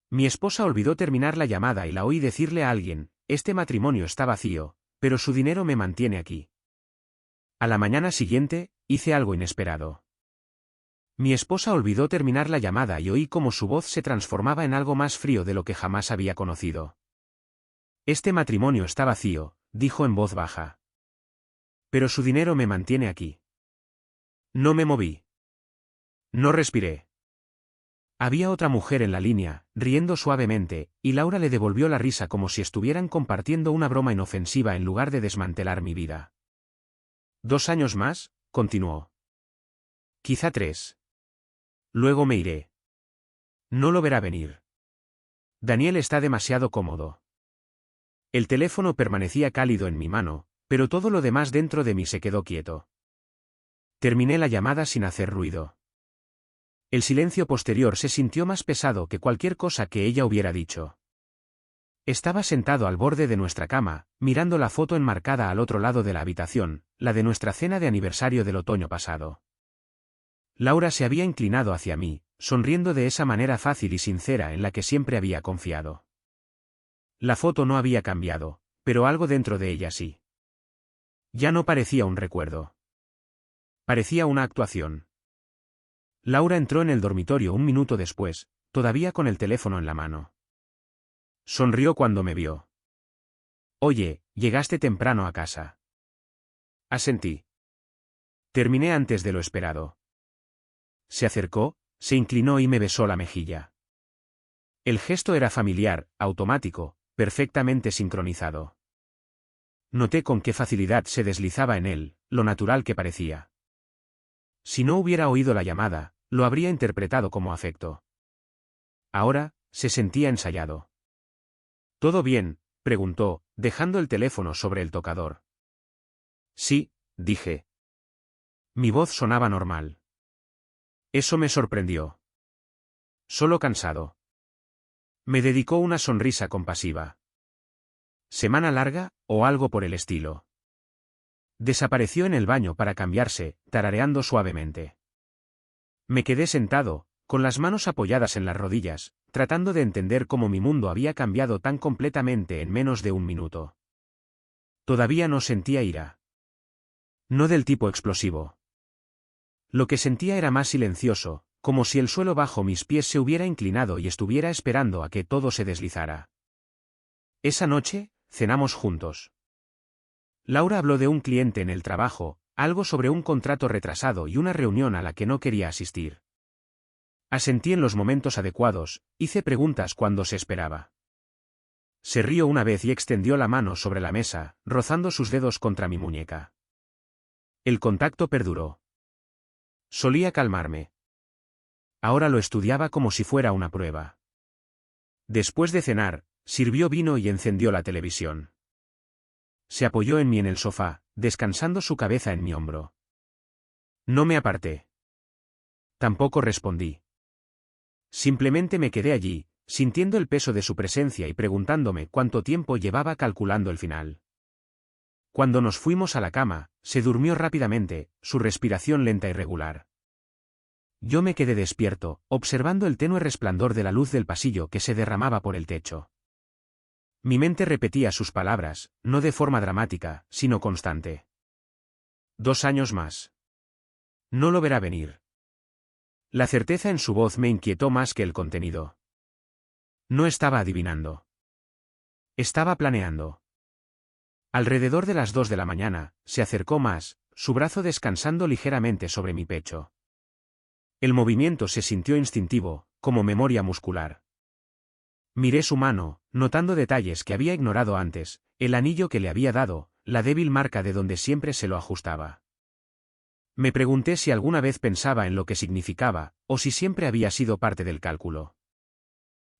Mi esposa olvidó terminar la llamada y la oí decirle a alguien, este matrimonio está vacío, pero su dinero me mantiene aquí. A la mañana siguiente, hice algo inesperado. Mi esposa olvidó terminar la llamada y oí cómo su voz se transformaba en algo más frío de lo que jamás había conocido. Este matrimonio está vacío, dijo en voz baja. Pero su dinero me mantiene aquí. No me moví. No respiré. Había otra mujer en la línea, riendo suavemente, y Laura le devolvió la risa como si estuvieran compartiendo una broma inofensiva en lugar de desmantelar mi vida. 2 años más, continuó. Quizá 3. Luego me iré. No lo verá venir. Daniel está demasiado cómodo. El teléfono permanecía cálido en mi mano, pero todo lo demás dentro de mí se quedó quieto. Terminé la llamada sin hacer ruido. El silencio posterior se sintió más pesado que cualquier cosa que ella hubiera dicho. Estaba sentado al borde de nuestra cama, mirando la foto enmarcada al otro lado de la habitación, la de nuestra cena de aniversario del otoño pasado. Laura se había inclinado hacia mí, sonriendo de esa manera fácil y sincera en la que siempre había confiado. La foto no había cambiado, pero algo dentro de ella sí. Ya no parecía un recuerdo. Parecía una actuación. Laura entró en el dormitorio un minuto después, todavía con el teléfono en la mano. Sonrió cuando me vio. Oye, llegaste temprano a casa. Asentí. Terminé antes de lo esperado. Se acercó, se inclinó y me besó la mejilla. El gesto era familiar, automático, perfectamente sincronizado. Noté con qué facilidad se deslizaba en él, lo natural que parecía. Si no hubiera oído la llamada, lo habría interpretado como afecto. Ahora, se sentía ensayado. ¿Todo bien?, preguntó, dejando el teléfono sobre el tocador. Sí, dije. Mi voz sonaba normal. Eso me sorprendió. Solo cansado. Me dedicó una sonrisa compasiva. ¿Semana larga, o algo por el estilo? Desapareció en el baño para cambiarse, tarareando suavemente. Me quedé sentado, con las manos apoyadas en las rodillas, tratando de entender cómo mi mundo había cambiado tan completamente en menos de un minuto. Todavía no sentía ira. No del tipo explosivo. Lo que sentía era más silencioso, como si el suelo bajo mis pies se hubiera inclinado y estuviera esperando a que todo se deslizara. Esa noche, cenamos juntos. Laura habló de un cliente en el trabajo, algo sobre un contrato retrasado y una reunión a la que no quería asistir. Asentí en los momentos adecuados, hice preguntas cuando se esperaba. Se rió una vez y extendió la mano sobre la mesa, rozando sus dedos contra mi muñeca. El contacto perduró. Solía calmarme. Ahora lo estudiaba como si fuera una prueba. Después de cenar, sirvió vino y encendió la televisión. Se apoyó en mí en el sofá, descansando su cabeza en mi hombro. No me aparté. Tampoco respondí. Simplemente me quedé allí, sintiendo el peso de su presencia y preguntándome cuánto tiempo llevaba calculando el final. Cuando nos fuimos a la cama, se durmió rápidamente, su respiración lenta y regular. Yo me quedé despierto, observando el tenue resplandor de la luz del pasillo que se derramaba por el techo. Mi mente repetía sus palabras, no de forma dramática, sino constante. 2 años más. No lo verá venir. La certeza en su voz me inquietó más que el contenido. No estaba adivinando. Estaba planeando. Alrededor de las 2 de la mañana, se acercó más, su brazo descansando ligeramente sobre mi pecho. El movimiento se sintió instintivo, como memoria muscular. Miré su mano, notando detalles que había ignorado antes, el anillo que le había dado, la débil marca de donde siempre se lo ajustaba. Me pregunté si alguna vez pensaba en lo que significaba, o si siempre había sido parte del cálculo.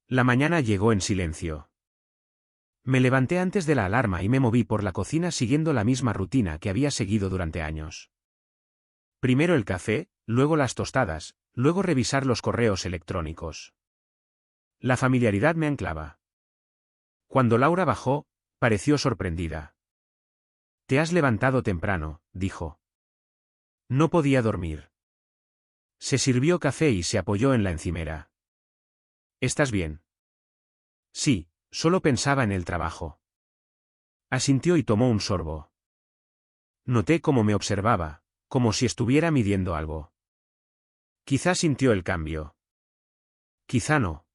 La mañana llegó en silencio. Me levanté antes de la alarma y me moví por la cocina siguiendo la misma rutina que había seguido durante años. Primero el café, luego las tostadas, luego revisar los correos electrónicos. La familiaridad me anclaba. Cuando Laura bajó, pareció sorprendida. «Te has levantado temprano», dijo. No podía dormir. Se sirvió café y se apoyó en la encimera. «¿Estás bien?». Sí, solo pensaba en el trabajo. Asintió y tomó un sorbo. Noté cómo me observaba, como si estuviera midiendo algo. Quizá sintió el cambio. Quizá no.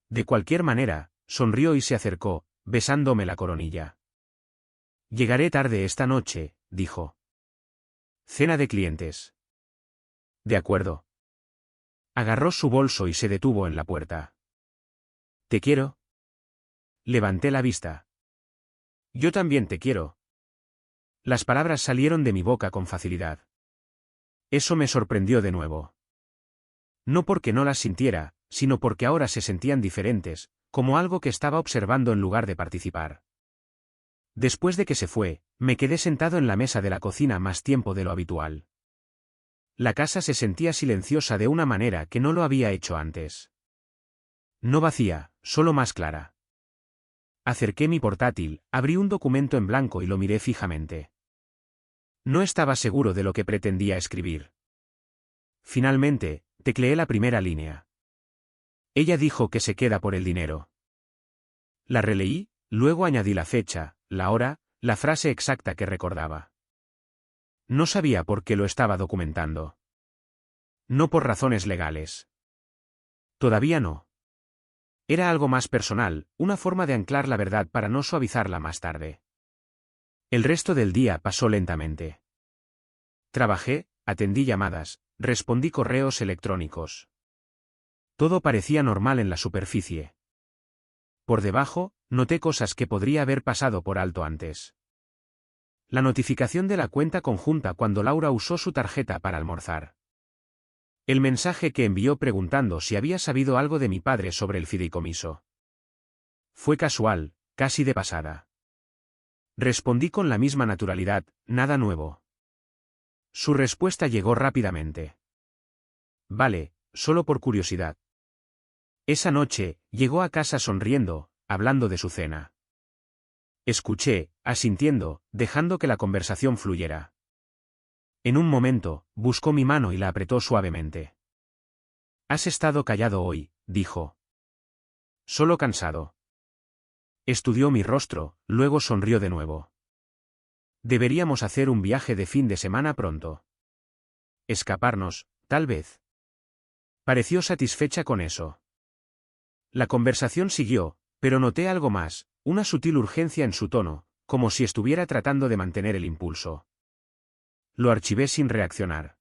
De cualquier manera, sonrió y se acercó, besándome la coronilla. Llegaré tarde esta noche, dijo. Cena de clientes. De acuerdo. Agarró su bolso y se detuvo en la puerta. ¿Te quiero? Levanté la vista. Yo también te quiero. Las palabras salieron de mi boca con facilidad. Eso me sorprendió de nuevo. No porque no las sintiera, sino porque ahora se sentían diferentes, como algo que estaba observando en lugar de participar. Después de que se fue, me quedé sentado en la mesa de la cocina más tiempo de lo habitual. La casa se sentía silenciosa de una manera que no lo había hecho antes. No vacía, solo más clara. Acerqué mi portátil, abrí un documento en blanco y lo miré fijamente. No estaba seguro de lo que pretendía escribir. Finalmente, tecleé la primera línea. Ella dijo que se queda por el dinero. La releí, luego añadí la fecha, la hora, la frase exacta que recordaba. No sabía por qué lo estaba documentando. No por razones legales. Todavía no. Era algo más personal, una forma de anclar la verdad para no suavizarla más tarde. El resto del día pasó lentamente. Trabajé, atendí llamadas, respondí correos electrónicos. Todo parecía normal en la superficie. Por debajo, noté cosas que podría haber pasado por alto antes. La notificación de la cuenta conjunta cuando Laura usó su tarjeta para almorzar. El mensaje que envió preguntando si había sabido algo de mi padre sobre el fideicomiso. Fue casual, casi de pasada. Respondí con la misma naturalidad, nada nuevo. Su respuesta llegó rápidamente. Vale, solo por curiosidad. Esa noche, llegó a casa sonriendo, hablando de su cena. Escuché, asintiendo, dejando que la conversación fluyera. En un momento, buscó mi mano y la apretó suavemente. Has estado callado hoy, dijo. Solo cansado. Estudió mi rostro, luego sonrió de nuevo. Deberíamos hacer un viaje de fin de semana pronto. Escaparnos, tal vez. Pareció satisfecha con eso. La conversación siguió, pero noté algo más, una sutil urgencia en su tono, como si estuviera tratando de mantener el impulso. Lo archivé sin reaccionar.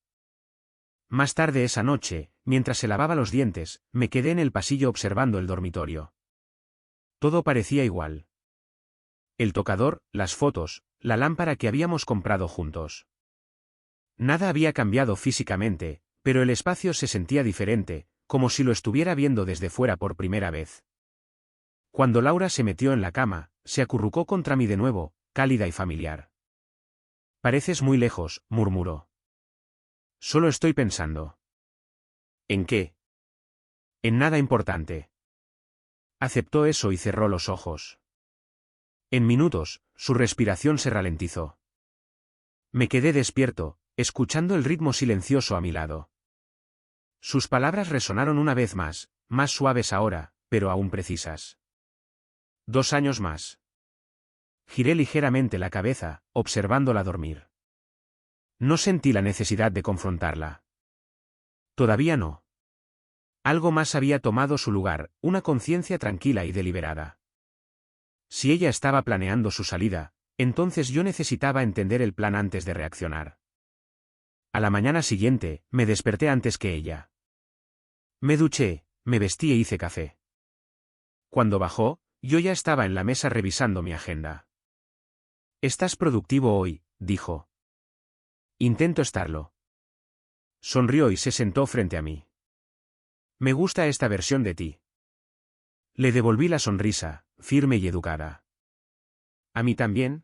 Más tarde esa noche, mientras se lavaba los dientes, me quedé en el pasillo observando el dormitorio. Todo parecía igual. El tocador, las fotos, la lámpara que habíamos comprado juntos. Nada había cambiado físicamente, pero el espacio se sentía diferente, como si lo estuviera viendo desde fuera por primera vez. Cuando Laura se metió en la cama, se acurrucó contra mí de nuevo, cálida y familiar. Pareces muy lejos, murmuró. Solo estoy pensando. ¿En qué? En nada importante. Aceptó eso y cerró los ojos. En minutos, su respiración se ralentizó. Me quedé despierto, escuchando el ritmo silencioso a mi lado. Sus palabras resonaron una vez más suaves ahora, pero aún precisas. 2 años más. Giré ligeramente la cabeza, observándola dormir. No sentí la necesidad de confrontarla. Todavía no. Algo más había tomado su lugar, una conciencia tranquila y deliberada. Si ella estaba planeando su salida, entonces yo necesitaba entender el plan antes de reaccionar. A la mañana siguiente, me desperté antes que ella. Me duché, me vestí e hice café. Cuando bajó, yo ya estaba en la mesa revisando mi agenda. «Estás productivo hoy», dijo. «Intento estarlo». Sonrió y se sentó frente a mí. «Me gusta esta versión de ti». Le devolví la sonrisa, firme y educada. «¿A mí también?»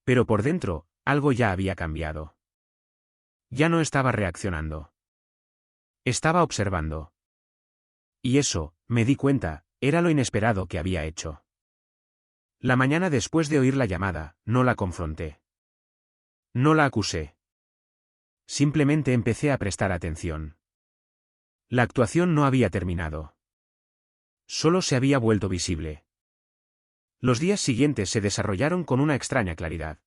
Pero por dentro, algo ya había cambiado. Ya no estaba reaccionando. Estaba observando. Y eso, me di cuenta, era lo inesperado que había hecho. La mañana después de oír la llamada, no la confronté. No la acusé. Simplemente empecé a prestar atención. La actuación no había terminado. Solo se había vuelto visible. Los días siguientes se desarrollaron con una extraña claridad.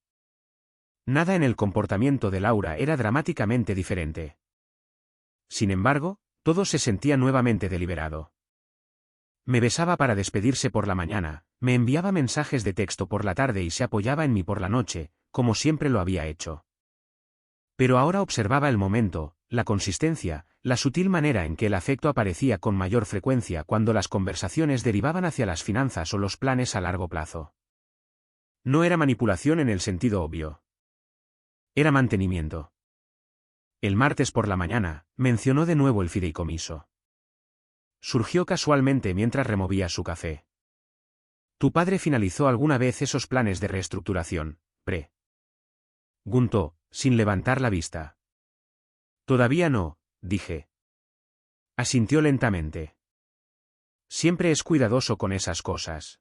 Nada en el comportamiento de Laura era dramáticamente diferente. Sin embargo, todo se sentía nuevamente deliberado. Me besaba para despedirse por la mañana, me enviaba mensajes de texto por la tarde y se apoyaba en mí por la noche, como siempre lo había hecho. Pero ahora observaba el momento, la consistencia, la sutil manera en que el afecto aparecía con mayor frecuencia cuando las conversaciones derivaban hacia las finanzas o los planes a largo plazo. No era manipulación en el sentido obvio. Era mantenimiento. El martes por la mañana, mencionó de nuevo el fideicomiso. Surgió casualmente mientras removía su café. ¿Tu padre finalizó alguna vez esos planes de reestructuración, preguntó, sin levantar la vista? Todavía no, dije. Asintió lentamente. Siempre es cuidadoso con esas cosas.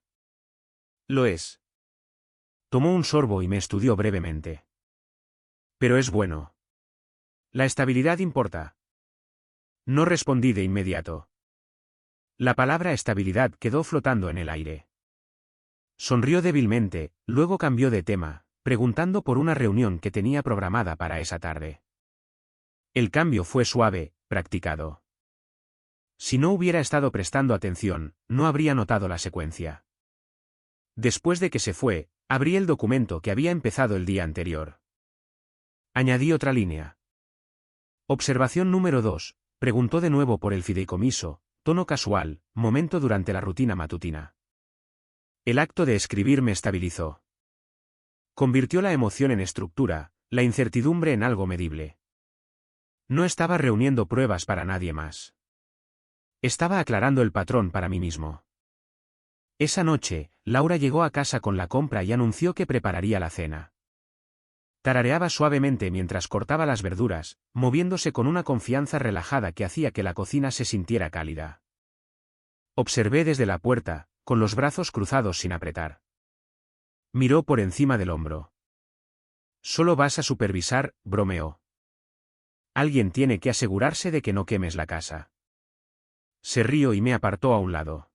Lo es. Tomó un sorbo y me estudió brevemente. Pero es bueno. La estabilidad importa. No respondí de inmediato. La palabra estabilidad quedó flotando en el aire. Sonrió débilmente, luego cambió de tema, preguntando por una reunión que tenía programada para esa tarde. El cambio fue suave, practicado. Si no hubiera estado prestando atención, no habría notado la secuencia. Después de que se fue, abrí el documento que había empezado el día anterior. Añadí otra línea. Observación número 2, preguntó de nuevo por el fideicomiso, tono casual, momento durante la rutina matutina. El acto de escribir me estabilizó. Convirtió la emoción en estructura, la incertidumbre en algo medible. No estaba reuniendo pruebas para nadie más. Estaba aclarando el patrón para mí mismo. Esa noche, Laura llegó a casa con la compra y anunció que prepararía la cena. Tarareaba suavemente mientras cortaba las verduras, moviéndose con una confianza relajada que hacía que la cocina se sintiera cálida. Observé desde la puerta, con los brazos cruzados sin apretar. Miró por encima del hombro. «Solo vas a supervisar», bromeó. «Alguien tiene que asegurarse de que no quemes la casa». Se rió y me apartó a un lado.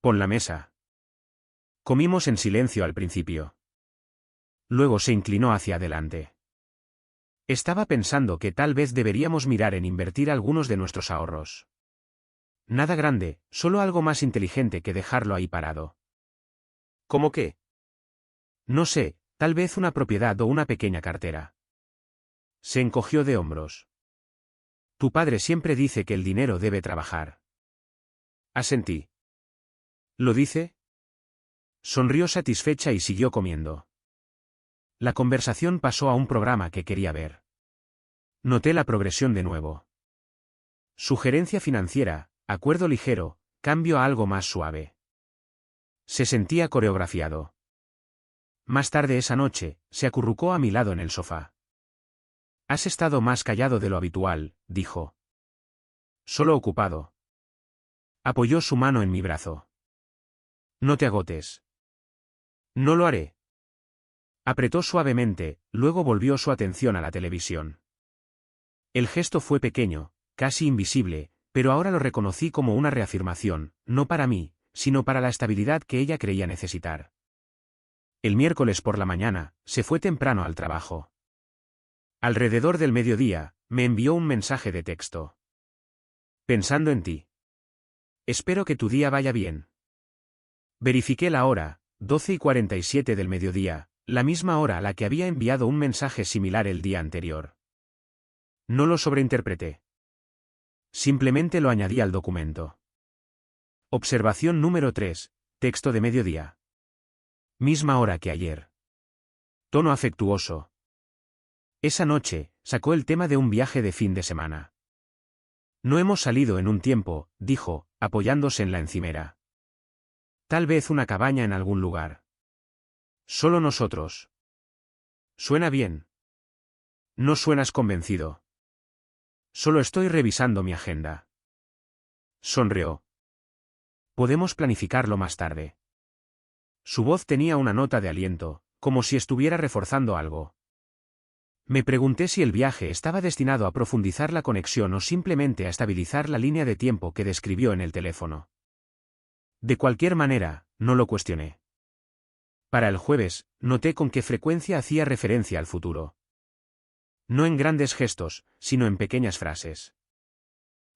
«Pon la mesa». Comimos en silencio al principio. Luego se inclinó hacia adelante. Estaba pensando que tal vez deberíamos mirar en invertir algunos de nuestros ahorros. Nada grande, solo algo más inteligente que dejarlo ahí parado. ¿Cómo qué? No sé, tal vez una propiedad o una pequeña cartera. Se encogió de hombros. Tu padre siempre dice que el dinero debe trabajar. Asentí. ¿Lo dice? Sonrió satisfecha y siguió comiendo. La conversación pasó a un programa que quería ver. Noté la progresión de nuevo. Sugerencia financiera, acuerdo ligero, cambio a algo más suave. Se sentía coreografiado. Más tarde esa noche, se acurrucó a mi lado en el sofá. Has estado más callado de lo habitual, dijo. Solo ocupado. Apoyó su mano en mi brazo. No te agotes. No lo haré. Apretó suavemente, luego volvió su atención a la televisión. El gesto fue pequeño, casi invisible, pero ahora lo reconocí como una reafirmación, no para mí, sino para la estabilidad que ella creía necesitar. El miércoles por la mañana, se fue temprano al trabajo. Alrededor del mediodía, me envió un mensaje de texto. Pensando en ti. Espero que tu día vaya bien. Verifiqué la hora, 12:47 del mediodía, la misma hora a la que había enviado un mensaje similar el día anterior. No lo sobreinterpreté. Simplemente lo añadí al documento. Observación número 3, texto de mediodía. Misma hora que ayer. Tono afectuoso. Esa noche, sacó el tema de un viaje de fin de semana. No hemos salido en un tiempo, dijo, apoyándose en la encimera. Tal vez una cabaña en algún lugar. Solo nosotros. ¿Suena bien? No suenas convencido. Solo estoy revisando mi agenda. Sonrió. Podemos planificarlo más tarde. Su voz tenía una nota de aliento, como si estuviera reforzando algo. Me pregunté si el viaje estaba destinado a profundizar la conexión o simplemente a estabilizar la línea de tiempo que describió en el teléfono. De cualquier manera, no lo cuestioné. Para el jueves, noté con qué frecuencia hacía referencia al futuro. No en grandes gestos, sino en pequeñas frases.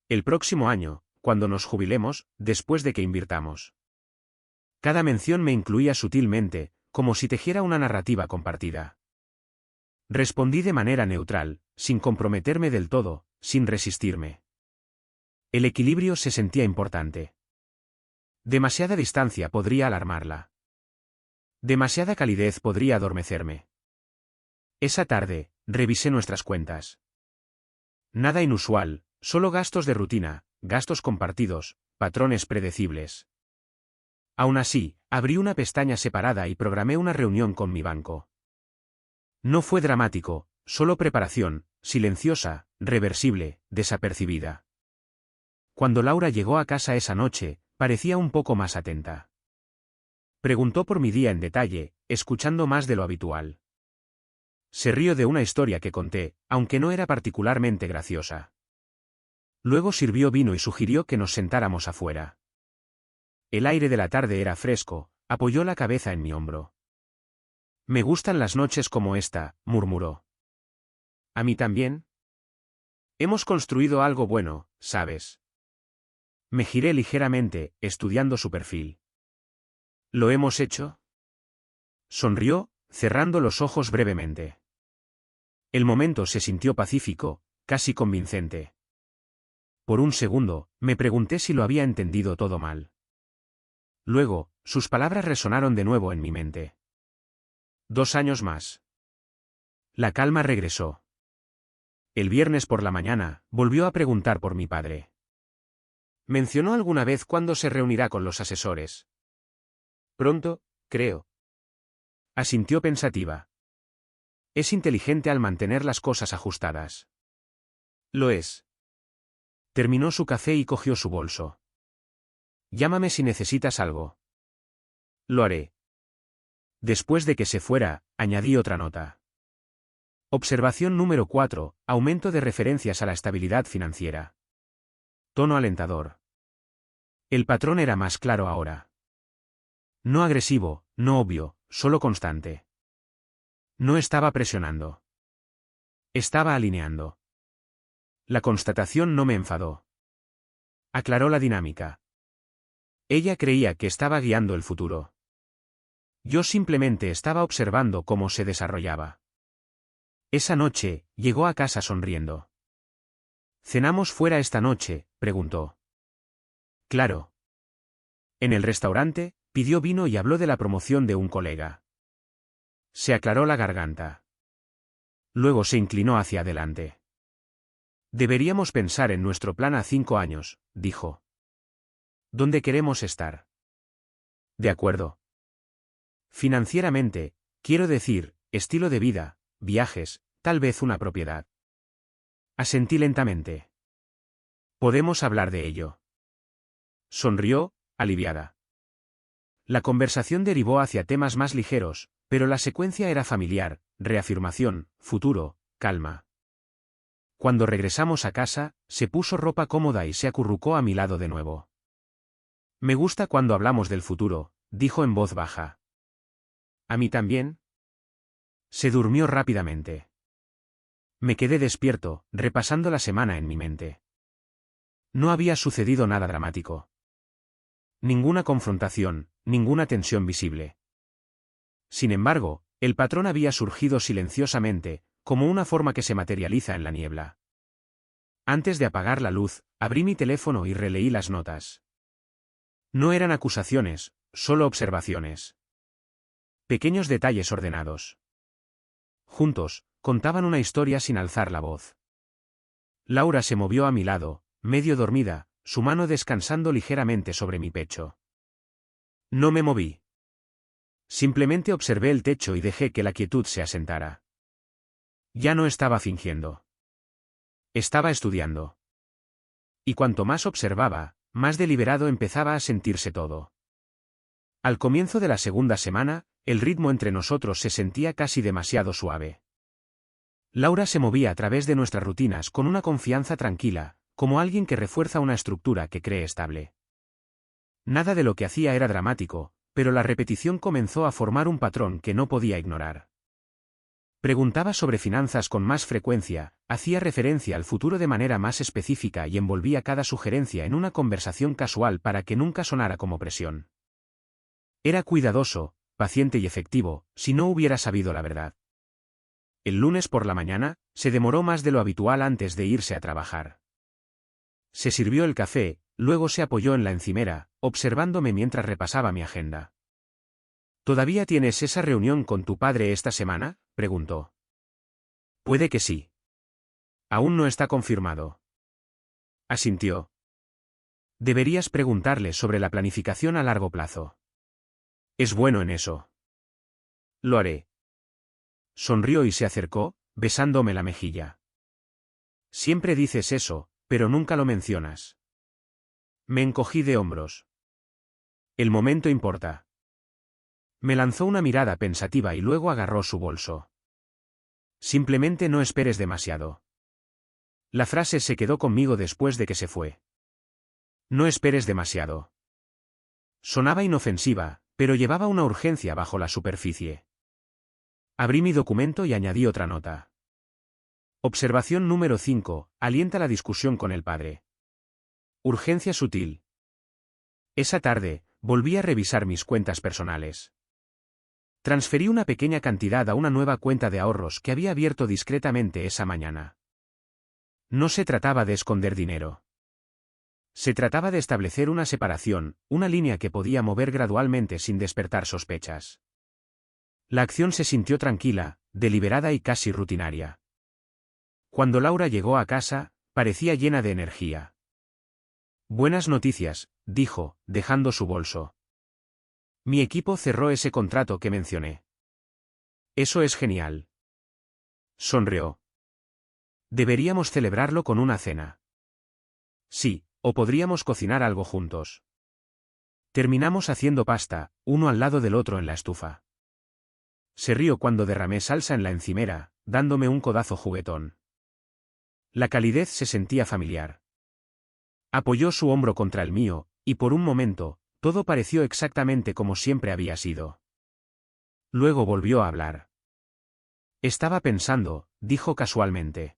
El próximo año, cuando nos jubilemos, después de que invirtamos. Cada mención me incluía sutilmente, como si tejiera una narrativa compartida. Respondí de manera neutral, sin comprometerme del todo, sin resistirme. El equilibrio se sentía importante. Demasiada distancia podría alarmarla. Demasiada calidez podría adormecerme. Esa tarde, revisé nuestras cuentas. Nada inusual, solo gastos de rutina, gastos compartidos, patrones predecibles. Aún así, abrí una pestaña separada y programé una reunión con mi banco. No fue dramático, solo preparación, silenciosa, reversible, desapercibida. Cuando Laura llegó a casa esa noche, parecía un poco más atenta. Preguntó por mi día en detalle, escuchando más de lo habitual. Se rió de una historia que conté, aunque no era particularmente graciosa. Luego sirvió vino y sugirió que nos sentáramos afuera. El aire de la tarde era fresco, apoyó la cabeza en mi hombro. Me gustan las noches como esta, murmuró. ¿A mí también? Hemos construido algo bueno, ¿sabes? Me giré ligeramente, estudiando su perfil. ¿Lo hemos hecho? Sonrió, cerrando los ojos brevemente. El momento se sintió pacífico, casi convincente. Por un segundo, me pregunté si lo había entendido todo mal. Luego, sus palabras resonaron de nuevo en mi mente. 2 años más. La calma regresó. El viernes por la mañana, volvió a preguntar por mi padre. ¿Mencionó alguna vez cuándo se reunirá con los asesores? Pronto, creo. Asintió pensativa. Es inteligente al mantener las cosas ajustadas. Lo es. Terminó su café y cogió su bolso. Llámame si necesitas algo. Lo haré. Después de que se fuera, añadí otra nota. Observación número 4, aumento de referencias a la estabilidad financiera. Tono alentador. El patrón era más claro ahora. No agresivo, no obvio, solo constante. No estaba presionando. Estaba alineando. La constatación no me enfadó. Aclaró la dinámica. Ella creía que estaba guiando el futuro. Yo simplemente estaba observando cómo se desarrollaba. Esa noche, llegó a casa sonriendo. ¿Cenamos fuera esta noche?, preguntó. Claro. En el restaurante, pidió vino y habló de la promoción de un colega. Se aclaró la garganta. Luego se inclinó hacia adelante. Deberíamos pensar en nuestro plan a 5 años, dijo. ¿Dónde queremos estar? De acuerdo. Financieramente, quiero decir, estilo de vida, viajes, tal vez una propiedad. Asentí lentamente. Podemos hablar de ello. Sonrió, aliviada. La conversación derivó hacia temas más ligeros, pero la secuencia era familiar, reafirmación, futuro, calma. Cuando regresamos a casa, se puso ropa cómoda y se acurrucó a mi lado de nuevo. Me gusta cuando hablamos del futuro, dijo en voz baja. ¿A mí también? Se durmió rápidamente. Me quedé despierto, repasando la semana en mi mente. No había sucedido nada dramático. Ninguna confrontación, ninguna tensión visible. Sin embargo, el patrón había surgido silenciosamente, como una forma que se materializa en la niebla. Antes de apagar la luz, abrí mi teléfono y releí las notas. No eran acusaciones, solo observaciones. Pequeños detalles ordenados. Juntos, contaban una historia sin alzar la voz. Laura se movió a mi lado, medio dormida, su mano descansando ligeramente sobre mi pecho. No me moví. Simplemente observé el techo y dejé que la quietud se asentara. Ya no estaba fingiendo. Estaba estudiando. Y cuanto más observaba, más deliberado empezaba a sentirse todo. Al comienzo de la segunda semana, el ritmo entre nosotros se sentía casi demasiado suave. Laura se movía a través de nuestras rutinas con una confianza tranquila, como alguien que refuerza una estructura que cree estable. Nada de lo que hacía era dramático, pero la repetición comenzó a formar un patrón que no podía ignorar. Preguntaba sobre finanzas con más frecuencia, hacía referencia al futuro de manera más específica y envolvía cada sugerencia en una conversación casual para que nunca sonara como presión. Era cuidadoso, paciente y efectivo, si no hubiera sabido la verdad. El lunes por la mañana, se demoró más de lo habitual antes de irse a trabajar. Se sirvió el café, luego se apoyó en la encimera, observándome mientras repasaba mi agenda. ¿Todavía tienes esa reunión con tu padre esta semana?, preguntó. Puede que sí. Aún no está confirmado. Asintió. Deberías preguntarle sobre la planificación a largo plazo. Es bueno en eso. Lo haré. Sonrió y se acercó, besándome la mejilla. Siempre dices eso, pero nunca lo mencionas. Me encogí de hombros. El momento importa. Me lanzó una mirada pensativa y luego agarró su bolso. Simplemente no esperes demasiado. La frase se quedó conmigo después de que se fue. No esperes demasiado. Sonaba inofensiva, pero llevaba una urgencia bajo la superficie. Abrí mi documento y añadí otra nota. Observación número 5. Alienta la discusión con el padre. Urgencia sutil. Esa tarde, volví a revisar mis cuentas personales. Transferí una pequeña cantidad a una nueva cuenta de ahorros que había abierto discretamente esa mañana. No se trataba de esconder dinero. Se trataba de establecer una separación, una línea que podía mover gradualmente sin despertar sospechas. La acción se sintió tranquila, deliberada y casi rutinaria. Cuando Laura llegó a casa, parecía llena de energía. Buenas noticias, dijo, dejando su bolso. Mi equipo cerró ese contrato que mencioné. Eso es genial. Sonrió. Deberíamos celebrarlo con una cena. Sí, o podríamos cocinar algo juntos. Terminamos haciendo pasta, uno al lado del otro en la estufa. Se rió cuando derramé salsa en la encimera, dándome un codazo juguetón. La calidez se sentía familiar. Apoyó su hombro contra el mío, y por un momento, todo pareció exactamente como siempre había sido. Luego volvió a hablar. Estaba pensando, dijo casualmente.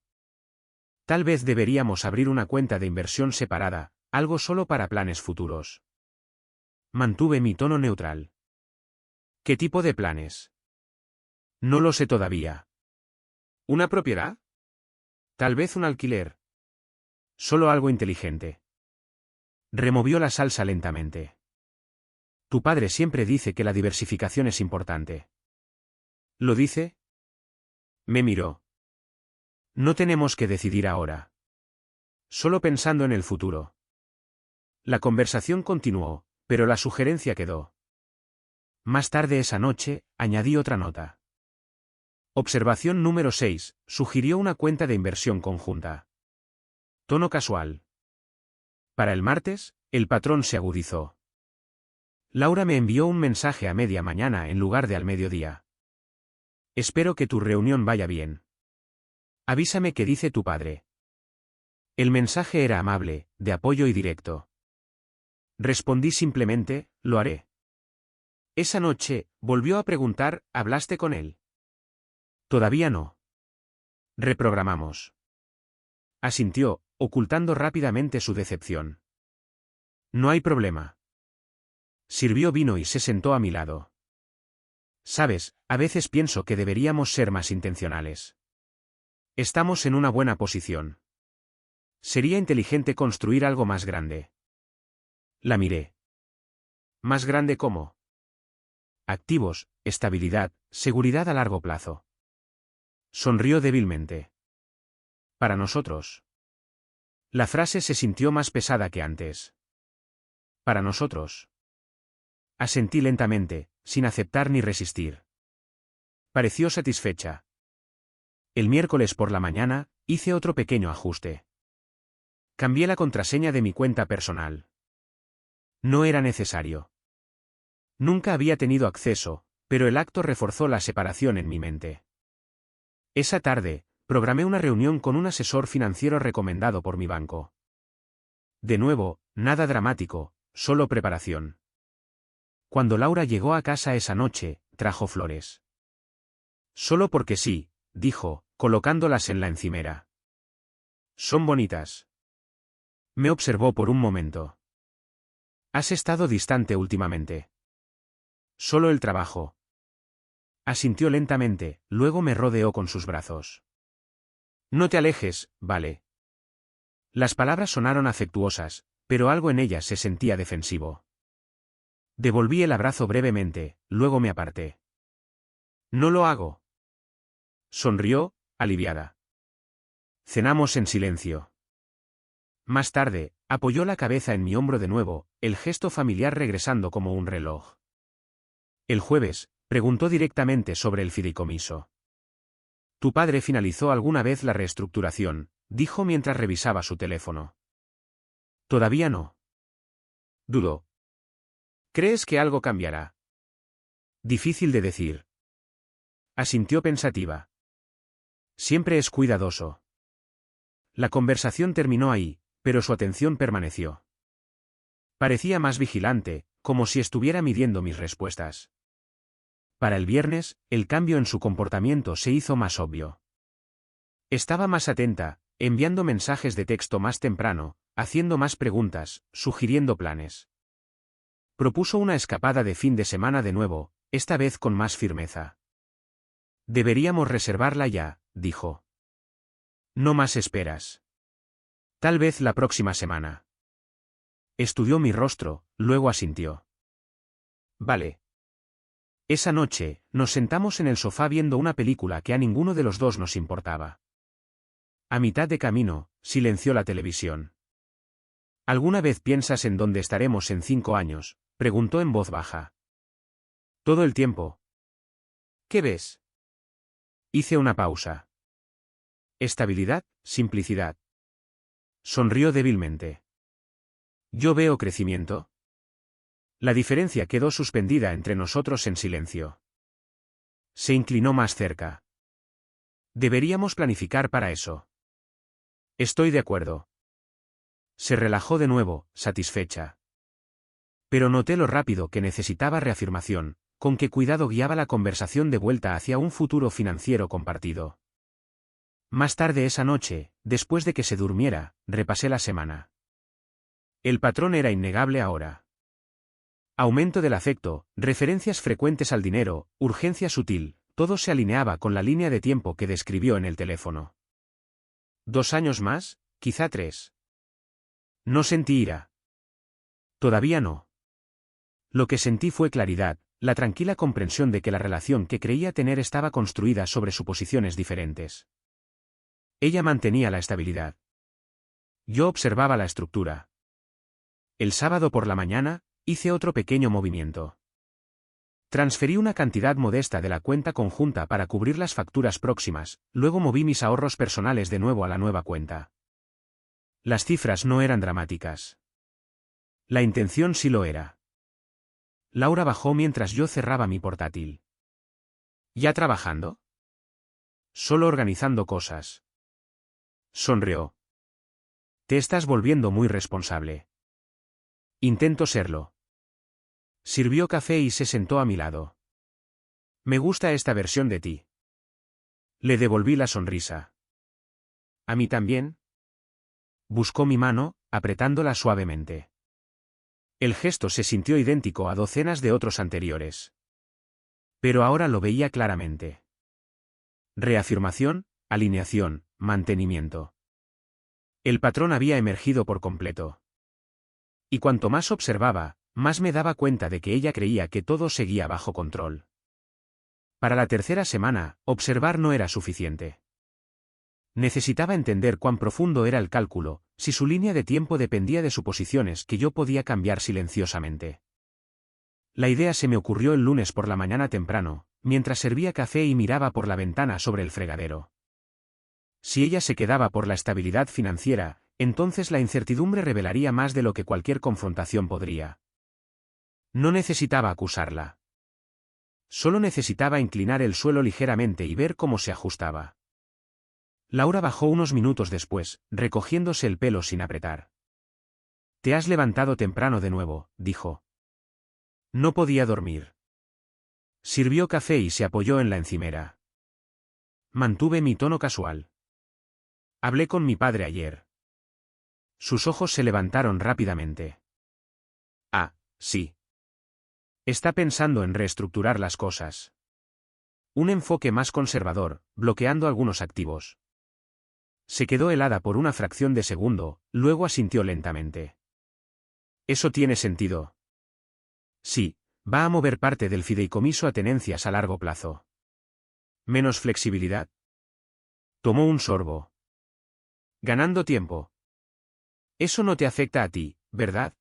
Tal vez deberíamos abrir una cuenta de inversión separada, algo solo para planes futuros. Mantuve mi tono neutral. ¿Qué tipo de planes? No lo sé todavía. ¿Una propiedad? Tal vez un alquiler. Solo algo inteligente. Removió la salsa lentamente. Tu padre siempre dice que la diversificación es importante. ¿Lo dice? Me miró. No tenemos que decidir ahora. Solo pensando en el futuro. La conversación continuó, pero la sugerencia quedó. Más tarde esa noche, añadí otra nota. Observación número 6, sugirió una cuenta de inversión conjunta. Tono casual. Para el martes, el patrón se agudizó. Laura me envió un mensaje a media mañana en lugar de al mediodía. Espero que tu reunión vaya bien. Avísame qué dice tu padre. El mensaje era amable, de apoyo y directo. Respondí simplemente, lo haré. Esa noche, volvió a preguntar, ¿hablaste con él? Todavía no. Reprogramamos. Asintió, ocultando rápidamente su decepción. No hay problema. Sirvió vino y se sentó a mi lado. Sabes, a veces pienso que deberíamos ser más intencionales. Estamos en una buena posición. Sería inteligente construir algo más grande. La miré. ¿Más grande cómo? Activos, estabilidad, seguridad a largo plazo. Sonrió débilmente. Para nosotros. La frase se sintió más pesada que antes. Para nosotros. Asentí lentamente, sin aceptar ni resistir. Pareció satisfecha. El miércoles por la mañana, hice otro pequeño ajuste. Cambié la contraseña de mi cuenta personal. No era necesario. Nunca había tenido acceso, pero el acto reforzó la separación en mi mente. Esa tarde, programé una reunión con un asesor financiero recomendado por mi banco. De nuevo, nada dramático, solo preparación. Cuando Laura llegó a casa esa noche, trajo flores. Solo porque sí, dijo, colocándolas en la encimera. Son bonitas. Me observó por un momento. ¿Has estado distante últimamente? Solo el trabajo. Asintió lentamente, luego me rodeó con sus brazos. No te alejes, ¿vale? Las palabras sonaron afectuosas, pero algo en ellas se sentía defensivo. Devolví el abrazo brevemente, luego me aparté. No lo hago. Sonrió, aliviada. Cenamos en silencio. Más tarde, apoyó la cabeza en mi hombro de nuevo, el gesto familiar regresando como un reloj. El jueves, preguntó directamente sobre el fideicomiso. Tu padre finalizó alguna vez la reestructuración, dijo mientras revisaba su teléfono. Todavía no. Dudó. ¿Crees que algo cambiará? Difícil de decir. Asintió pensativa. Siempre es cuidadoso. La conversación terminó ahí, pero su atención permaneció. Parecía más vigilante, como si estuviera midiendo mis respuestas. Para el viernes, el cambio en su comportamiento se hizo más obvio. Estaba más atenta, enviando mensajes de texto más temprano, haciendo más preguntas, sugiriendo planes. Propuso una escapada de fin de semana de nuevo, esta vez con más firmeza. Deberíamos reservarla ya, dijo. No más esperas. Tal vez la próxima semana. Estudió mi rostro, luego asintió. Vale. Esa noche, nos sentamos en el sofá viendo una película que a ninguno de los dos nos importaba. A mitad de camino, silenció la televisión. ¿Alguna vez piensas en dónde estaremos en 5 años? Preguntó en voz baja. Todo el tiempo. ¿Qué ves? Hice una pausa. Estabilidad, simplicidad. Sonrió débilmente. Yo veo crecimiento. La diferencia quedó suspendida entre nosotros en silencio. Se inclinó más cerca. Deberíamos planificar para eso. Estoy de acuerdo. Se relajó de nuevo, satisfecha. Pero noté lo rápido que necesitaba reafirmación, con qué cuidado guiaba la conversación de vuelta hacia un futuro financiero compartido. Más tarde esa noche, después de que se durmiera, repasé la semana. El patrón era innegable ahora. Aumento del afecto, referencias frecuentes al dinero, urgencia sutil, todo se alineaba con la línea de tiempo que describió en el teléfono. 2 años más, quizá 3. No sentí ira. Todavía no. Lo que sentí fue claridad, la tranquila comprensión de que la relación que creía tener estaba construida sobre suposiciones diferentes. Ella mantenía la estabilidad. Yo observaba la estructura. El sábado por la mañana, hice otro pequeño movimiento. Transferí una cantidad modesta de la cuenta conjunta para cubrir las facturas próximas, luego moví mis ahorros personales de nuevo a la nueva cuenta. Las cifras no eran dramáticas. La intención sí lo era. Laura bajó mientras yo cerraba mi portátil. ¿Ya trabajando? Solo organizando cosas. Sonrió. Te estás volviendo muy responsable. Intento serlo. Sirvió café y se sentó a mi lado. Me gusta esta versión de ti. Le devolví la sonrisa. ¿A mí también? Buscó mi mano, apretándola suavemente. El gesto se sintió idéntico a docenas de otros anteriores. Pero ahora lo veía claramente. Reafirmación, alineación, mantenimiento. El patrón había emergido por completo. Y cuanto más observaba, más me daba cuenta de que ella creía que todo seguía bajo control. Para la tercera semana, observar no era suficiente. Necesitaba entender cuán profundo era el cálculo, si su línea de tiempo dependía de suposiciones que yo podía cambiar silenciosamente. La idea se me ocurrió el lunes por la mañana temprano, mientras servía café y miraba por la ventana sobre el fregadero. Si ella se quedaba por la estabilidad financiera, entonces la incertidumbre revelaría más de lo que cualquier confrontación podría. No necesitaba acusarla. Solo necesitaba inclinar el suelo ligeramente y ver cómo se ajustaba. Laura bajó unos minutos después, recogiéndose el pelo sin apretar. Te has levantado temprano de nuevo, dijo. No podía dormir. Sirvió café y se apoyó en la encimera. Mantuve mi tono casual. Hablé con mi padre ayer. Sus ojos se levantaron rápidamente. Ah, sí. Está pensando en reestructurar las cosas. Un enfoque más conservador, bloqueando algunos activos. Se quedó helada por una fracción de segundo, luego asintió lentamente. ¿Eso tiene sentido? Sí, va a mover parte del fideicomiso a tenencias a largo plazo. ¿Menos flexibilidad? Tomó un sorbo. Ganando tiempo. Eso no te afecta a ti, ¿verdad?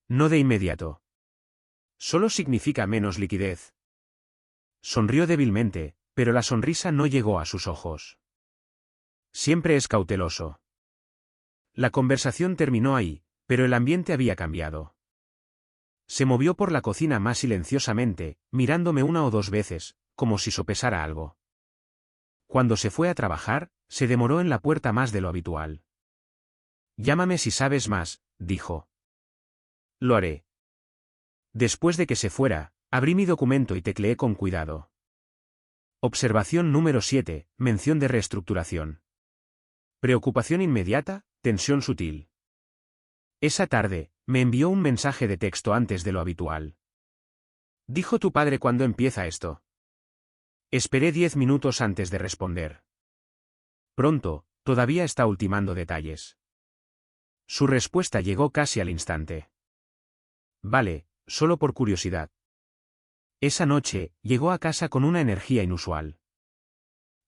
No de inmediato. Solo significa menos liquidez. Sonrió débilmente, pero la sonrisa no llegó a sus ojos. Siempre es cauteloso. La conversación terminó ahí, pero el ambiente había cambiado. Se movió por la cocina más silenciosamente, mirándome una o dos veces, como si sopesara algo. Cuando se fue a trabajar, se demoró en la puerta más de lo habitual. Llámame si sabes más, dijo. Lo haré. Después de que se fuera, abrí mi documento y tecleé con cuidado. Observación número 7, mención de reestructuración. Preocupación inmediata, tensión sutil. Esa tarde, me envió un mensaje de texto antes de lo habitual. ¿Dijo tu padre cuándo empieza esto? Esperé 10 minutos antes de responder. Pronto, todavía está ultimando detalles. Su respuesta llegó casi al instante. Vale, solo por curiosidad. Esa noche, llegó a casa con una energía inusual.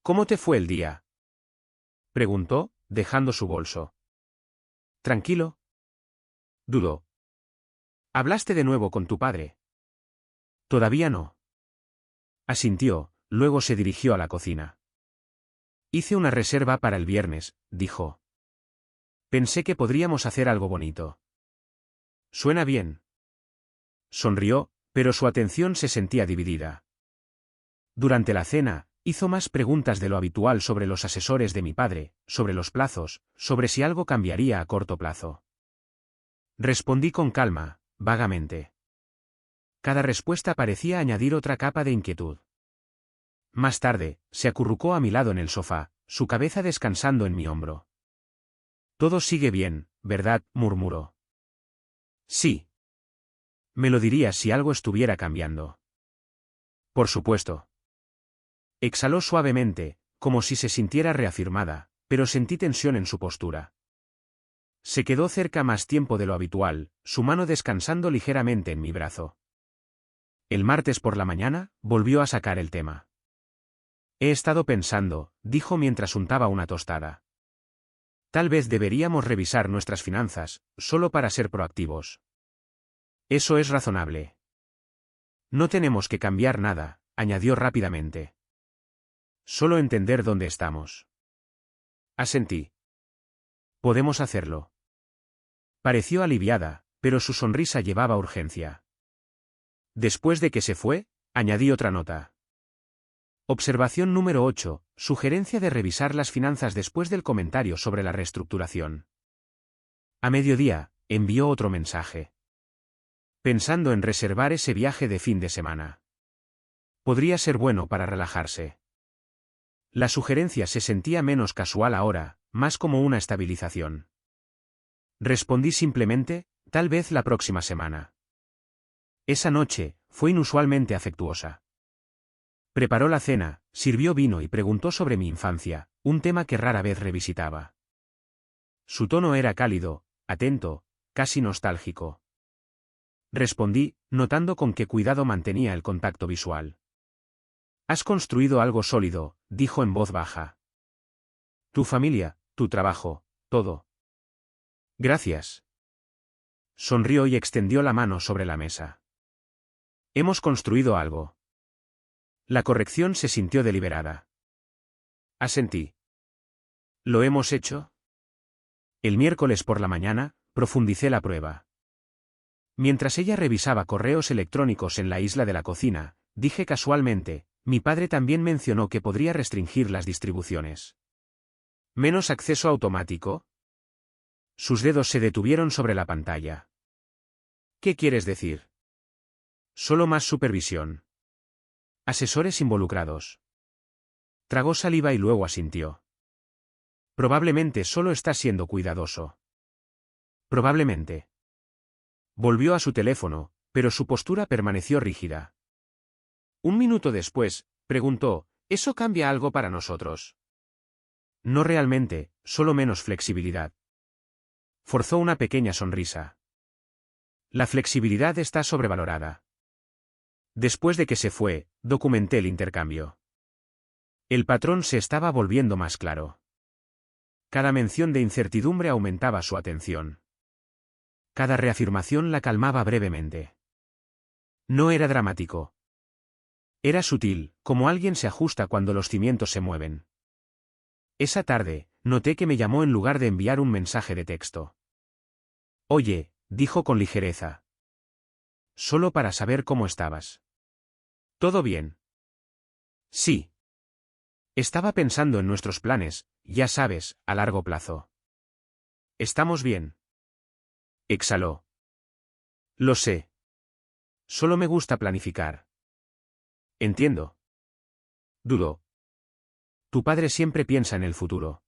¿Cómo te fue el día? Preguntó, dejando su bolso. Tranquilo. Dudó. ¿Hablaste de nuevo con tu padre? Todavía no. Asintió, luego se dirigió a la cocina. Hice una reserva para el viernes, dijo. Pensé que podríamos hacer algo bonito. Suena bien. Sonrió, pero su atención se sentía dividida. Durante la cena, hizo más preguntas de lo habitual sobre los asesores de mi padre, sobre los plazos, sobre si algo cambiaría a corto plazo. Respondí con calma, vagamente. Cada respuesta parecía añadir otra capa de inquietud. Más tarde, se acurrucó a mi lado en el sofá, su cabeza descansando en mi hombro. Todo sigue bien, ¿verdad?, murmuró. Sí. Me lo dirías si algo estuviera cambiando. Por supuesto. Exhaló suavemente, como si se sintiera reafirmada, pero sentí tensión en su postura. Se quedó cerca más tiempo de lo habitual, su mano descansando ligeramente en mi brazo. El martes por la mañana, volvió a sacar el tema. He estado pensando, dijo mientras untaba una tostada. Tal vez deberíamos revisar nuestras finanzas, solo para ser proactivos. Eso es razonable. No tenemos que cambiar nada, añadió rápidamente. Solo entender dónde estamos. Asentí. Podemos hacerlo. Pareció aliviada, pero su sonrisa llevaba urgencia. Después de que se fue, añadí otra nota. Observación número 8, sugerencia de revisar las finanzas después del comentario sobre la reestructuración. A mediodía, envió otro mensaje. Pensando en reservar ese viaje de fin de semana. Podría ser bueno para relajarse. La sugerencia se sentía menos casual ahora, más como una estabilización. Respondí simplemente, tal vez la próxima semana. Esa noche, fue inusualmente afectuosa. Preparó la cena, sirvió vino y preguntó sobre mi infancia, un tema que rara vez revisitaba. Su tono era cálido, atento, casi nostálgico. Respondí, notando con qué cuidado mantenía el contacto visual. Has construido algo sólido, dijo en voz baja. Tu familia, tu trabajo, todo. Gracias. Sonrió y extendió la mano sobre la mesa. Hemos construido algo. La corrección se sintió deliberada. Asentí. ¿Lo hemos hecho? El miércoles por la mañana, profundicé la prueba. Mientras ella revisaba correos electrónicos en la isla de la cocina, dije casualmente, mi padre también mencionó que podría restringir las distribuciones. ¿Menos acceso automático? Sus dedos se detuvieron sobre la pantalla. ¿Qué quieres decir? Solo más supervisión. Asesores involucrados. Tragó saliva y luego asintió. Probablemente solo está siendo cuidadoso. Probablemente. Volvió a su teléfono, pero su postura permaneció rígida. Un minuto después, preguntó, ¿eso cambia algo para nosotros? No realmente, solo menos flexibilidad. Forzó una pequeña sonrisa. La flexibilidad está sobrevalorada. Después de que se fue, documenté el intercambio. El patrón se estaba volviendo más claro. Cada mención de incertidumbre aumentaba su atención. Cada reafirmación la calmaba brevemente. No era dramático. Era sutil, como alguien se ajusta cuando los cimientos se mueven. Esa tarde, noté que me llamó en lugar de enviar un mensaje de texto. Oye, dijo con ligereza. Solo para saber cómo estabas. ¿Todo bien? Sí. Estaba pensando en nuestros planes, ya sabes, a largo plazo. ¿Estamos bien? Exhaló. Lo sé. Solo me gusta planificar. Entiendo. Dudó. Tu padre siempre piensa en el futuro.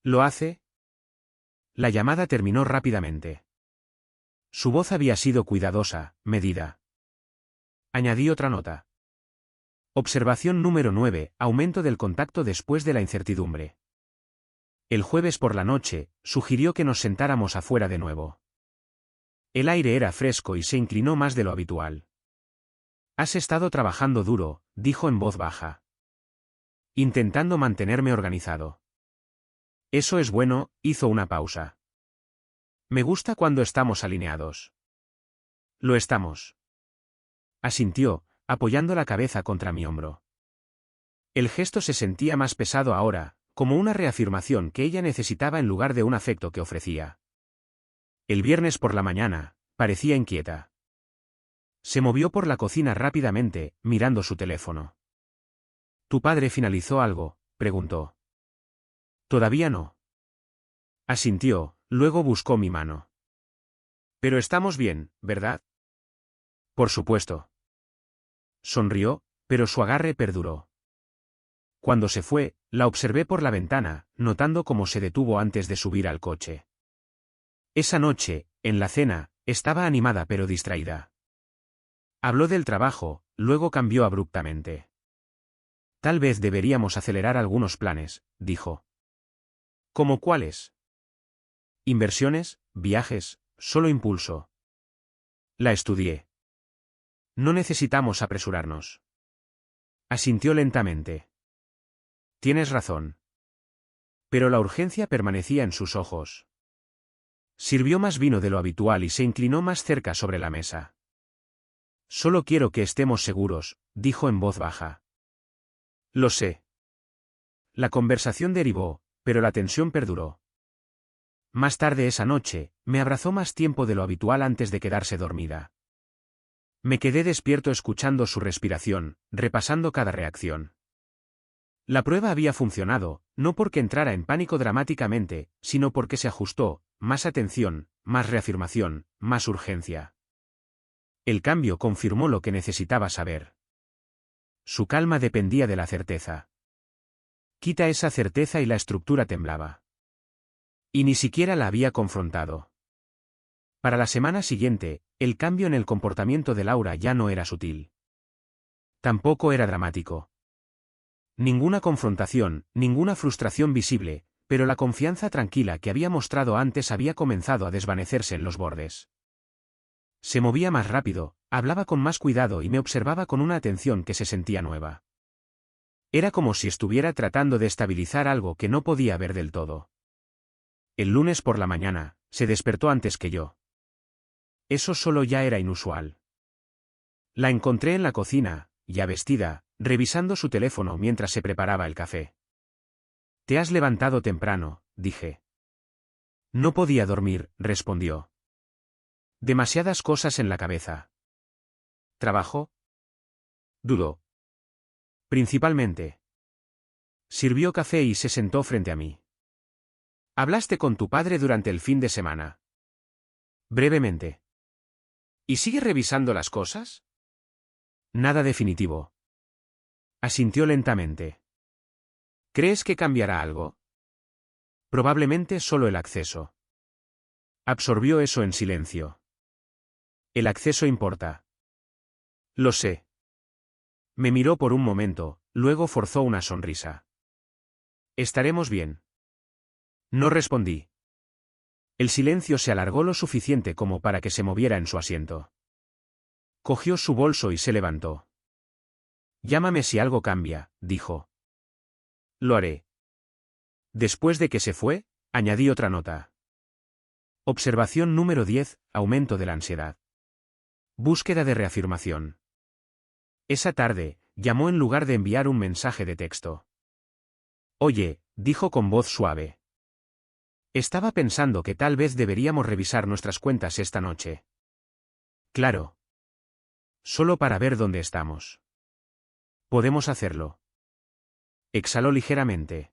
¿Lo hace? La llamada terminó rápidamente. Su voz había sido cuidadosa, medida. Añadí otra nota. Observación número 9. Aumento del contacto después de la incertidumbre. El jueves por la noche, sugirió que nos sentáramos afuera de nuevo. El aire era fresco y se inclinó más de lo habitual. Has estado trabajando duro, dijo en voz baja. Intentando mantenerme organizado. Eso es bueno, hizo una pausa. Me gusta cuando estamos alineados. Lo estamos. Asintió, apoyando la cabeza contra mi hombro. El gesto se sentía más pesado ahora, como una reafirmación que ella necesitaba en lugar de un afecto que ofrecía. El viernes por la mañana, parecía inquieta. Se movió por la cocina rápidamente, mirando su teléfono. ¿Tu padre finalizó algo?, preguntó. Todavía no. Asintió, luego buscó mi mano. Pero estamos bien, ¿verdad? Por supuesto. Sonrió, pero su agarre perduró. Cuando se fue, la observé por la ventana, notando cómo se detuvo antes de subir al coche. Esa noche, en la cena, estaba animada pero distraída. Habló del trabajo, luego cambió abruptamente. Tal vez deberíamos acelerar algunos planes, dijo. ¿Cómo cuáles? Inversiones, viajes, solo impulso. La estudié. No necesitamos apresurarnos. Asintió lentamente. Tienes razón. Pero la urgencia permanecía en sus ojos. Sirvió más vino de lo habitual y se inclinó más cerca sobre la mesa. Solo quiero que estemos seguros, dijo en voz baja. Lo sé. La conversación derivó, pero la tensión perduró. Más tarde esa noche, me abrazó más tiempo de lo habitual antes de quedarse dormida. Me quedé despierto escuchando su respiración, repasando cada reacción. La prueba había funcionado, no porque entrara en pánico dramáticamente, sino porque se ajustó, más atención, más reafirmación, más urgencia. El cambio confirmó lo que necesitaba saber. Su calma dependía de la certeza. Quita esa certeza y la estructura temblaba. Y ni siquiera la había confrontado. Para la semana siguiente, el cambio en el comportamiento de Laura ya no era sutil. Tampoco era dramático. Ninguna confrontación, ninguna frustración visible, pero la confianza tranquila que había mostrado antes había comenzado a desvanecerse en los bordes. Se movía más rápido, hablaba con más cuidado y me observaba con una atención que se sentía nueva. Era como si estuviera tratando de estabilizar algo que no podía ver del todo. El lunes por la mañana, se despertó antes que yo. Eso solo ya era inusual. La encontré en la cocina, ya vestida, revisando su teléfono mientras se preparaba el café. «Te has levantado temprano», dije. «No podía dormir», respondió. «Demasiadas cosas en la cabeza». «¿Trabajo?» Dudó. «Principalmente». Sirvió café y se sentó frente a mí. Hablaste con tu padre durante el fin de semana. Brevemente. ¿Y sigue revisando las cosas? Nada definitivo. Asintió lentamente. ¿Crees que cambiará algo? Probablemente solo el acceso. Absorbió eso en silencio. El acceso importa. Lo sé. Me miró por un momento, luego forzó una sonrisa. Estaremos bien. No respondí. El silencio se alargó lo suficiente como para que se moviera en su asiento. Cogió su bolso y se levantó. Llámame si algo cambia, dijo. Lo haré. Después de que se fue, añadí otra nota. Observación número 10, aumento de la ansiedad. Búsqueda de reafirmación. Esa tarde, llamó en lugar de enviar un mensaje de texto. Oye, dijo con voz suave. Estaba pensando que tal vez deberíamos revisar nuestras cuentas esta noche. Claro. Solo para ver dónde estamos. Podemos hacerlo. Exhaló ligeramente.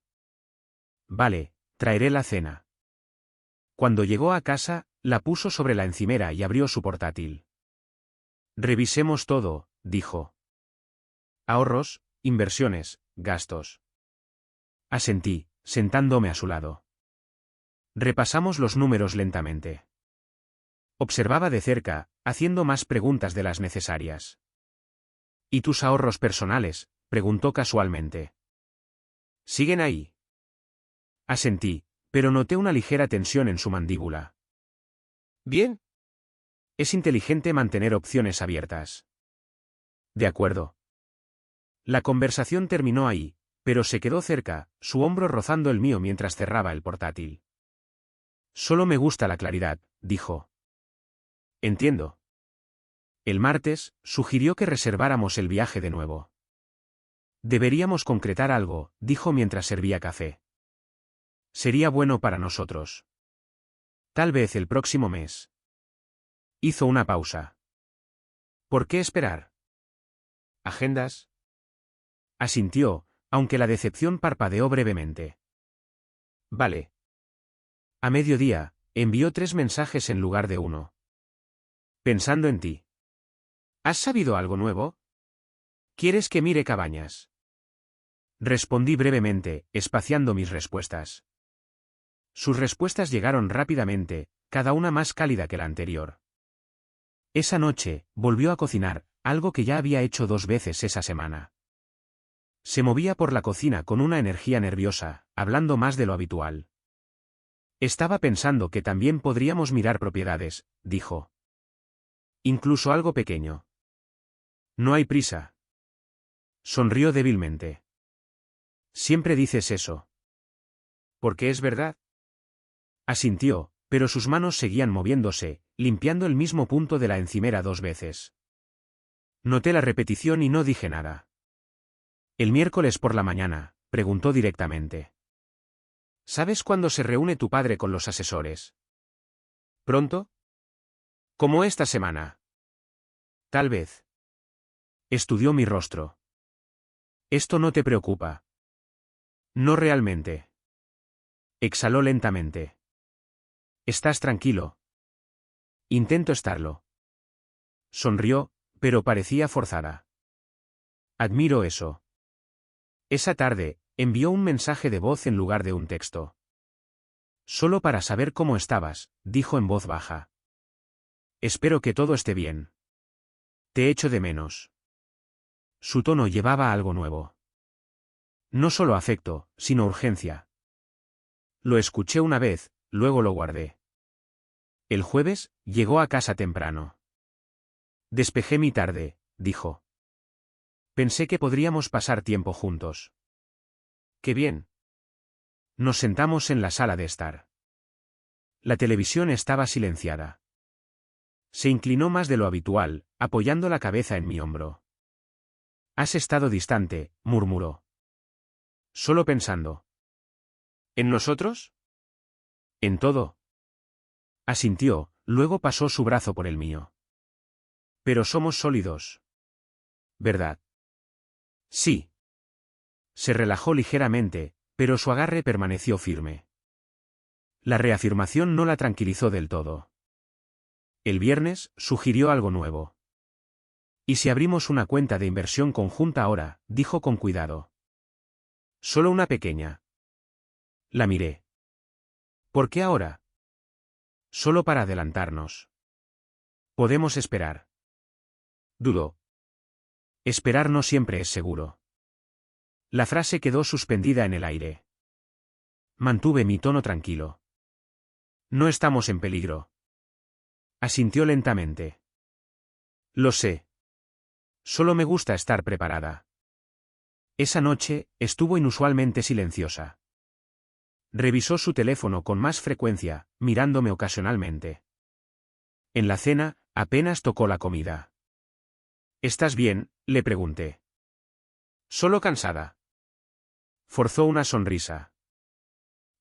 Vale, traeré la cena. Cuando llegó a casa, la puso sobre la encimera y abrió su portátil. Revisemos todo, dijo. Ahorros, inversiones, gastos. Asentí, sentándome a su lado. Repasamos los números lentamente. Observaba de cerca, haciendo más preguntas de las necesarias. ¿Y tus ahorros personales?, preguntó casualmente. ¿Siguen ahí? Asentí, pero noté una ligera tensión en su mandíbula. Bien. Es inteligente mantener opciones abiertas. De acuerdo. La conversación terminó ahí, pero se quedó cerca, su hombro rozando el mío mientras cerraba el portátil. Solo me gusta la claridad, dijo. Entiendo. El martes, sugirió que reserváramos el viaje de nuevo. Deberíamos concretar algo, dijo mientras servía café. Sería bueno para nosotros. Tal vez el próximo mes. Hizo una pausa. ¿Por qué esperar? ¿Agendas? Asintió, aunque la decepción parpadeó brevemente. Vale. A mediodía, envió 3 mensajes en lugar de uno. Pensando en ti. ¿Has sabido algo nuevo? ¿Quieres que mire Cabañas? Respondí brevemente, espaciando mis respuestas. Sus respuestas llegaron rápidamente, cada una más cálida que la anterior. Esa noche, volvió a cocinar, algo que ya había hecho 2 veces esa semana. Se movía por la cocina con una energía nerviosa, hablando más de lo habitual. Estaba pensando que también podríamos mirar propiedades, dijo. Incluso algo pequeño. No hay prisa. Sonrió débilmente. Siempre dices eso. Porque es verdad. Asintió, pero sus manos seguían moviéndose, limpiando el mismo punto de la encimera 2 veces. Noté la repetición y no dije nada. El miércoles por la mañana, preguntó directamente. ¿Sabes cuándo se reúne tu padre con los asesores? ¿Pronto? ¿Como esta semana? Tal vez. Estudió mi rostro. ¿Esto no te preocupa? No realmente. Exhaló lentamente. ¿Estás tranquilo? Intento estarlo. Sonrió, pero parecía forzada. Admiro eso. Esa tarde, envió un mensaje de voz en lugar de un texto. Solo para saber cómo estabas, dijo en voz baja. Espero que todo esté bien. Te echo de menos. Su tono llevaba algo nuevo. No solo afecto, sino urgencia. Lo escuché una vez, luego lo guardé. El jueves, llegó a casa temprano. Despejé mi tarde, dijo. Pensé que podríamos pasar tiempo juntos. ¡Qué bien! Nos sentamos en la sala de estar. La televisión estaba silenciada. Se inclinó más de lo habitual, apoyando la cabeza en mi hombro. Has estado distante, murmuró. Solo pensando. ¿En nosotros? En todo. Asintió, luego pasó su brazo por el mío. Pero somos sólidos. ¿Verdad? Sí. Se relajó ligeramente, pero su agarre permaneció firme. La reafirmación no la tranquilizó del todo. El viernes, sugirió algo nuevo. ¿Y si abrimos una cuenta de inversión conjunta ahora?, dijo con cuidado. Solo una pequeña. La miré. ¿Por qué ahora? Solo para adelantarnos. Podemos esperar. Dudó. Esperar no siempre es seguro. La frase quedó suspendida en el aire. Mantuve mi tono tranquilo. No estamos en peligro. Asintió lentamente. Lo sé. Solo me gusta estar preparada. Esa noche, estuvo inusualmente silenciosa. Revisó su teléfono con más frecuencia, mirándome ocasionalmente. En la cena, apenas tocó la comida. ¿Estás bien?, le pregunté. Solo cansada. Forzó una sonrisa.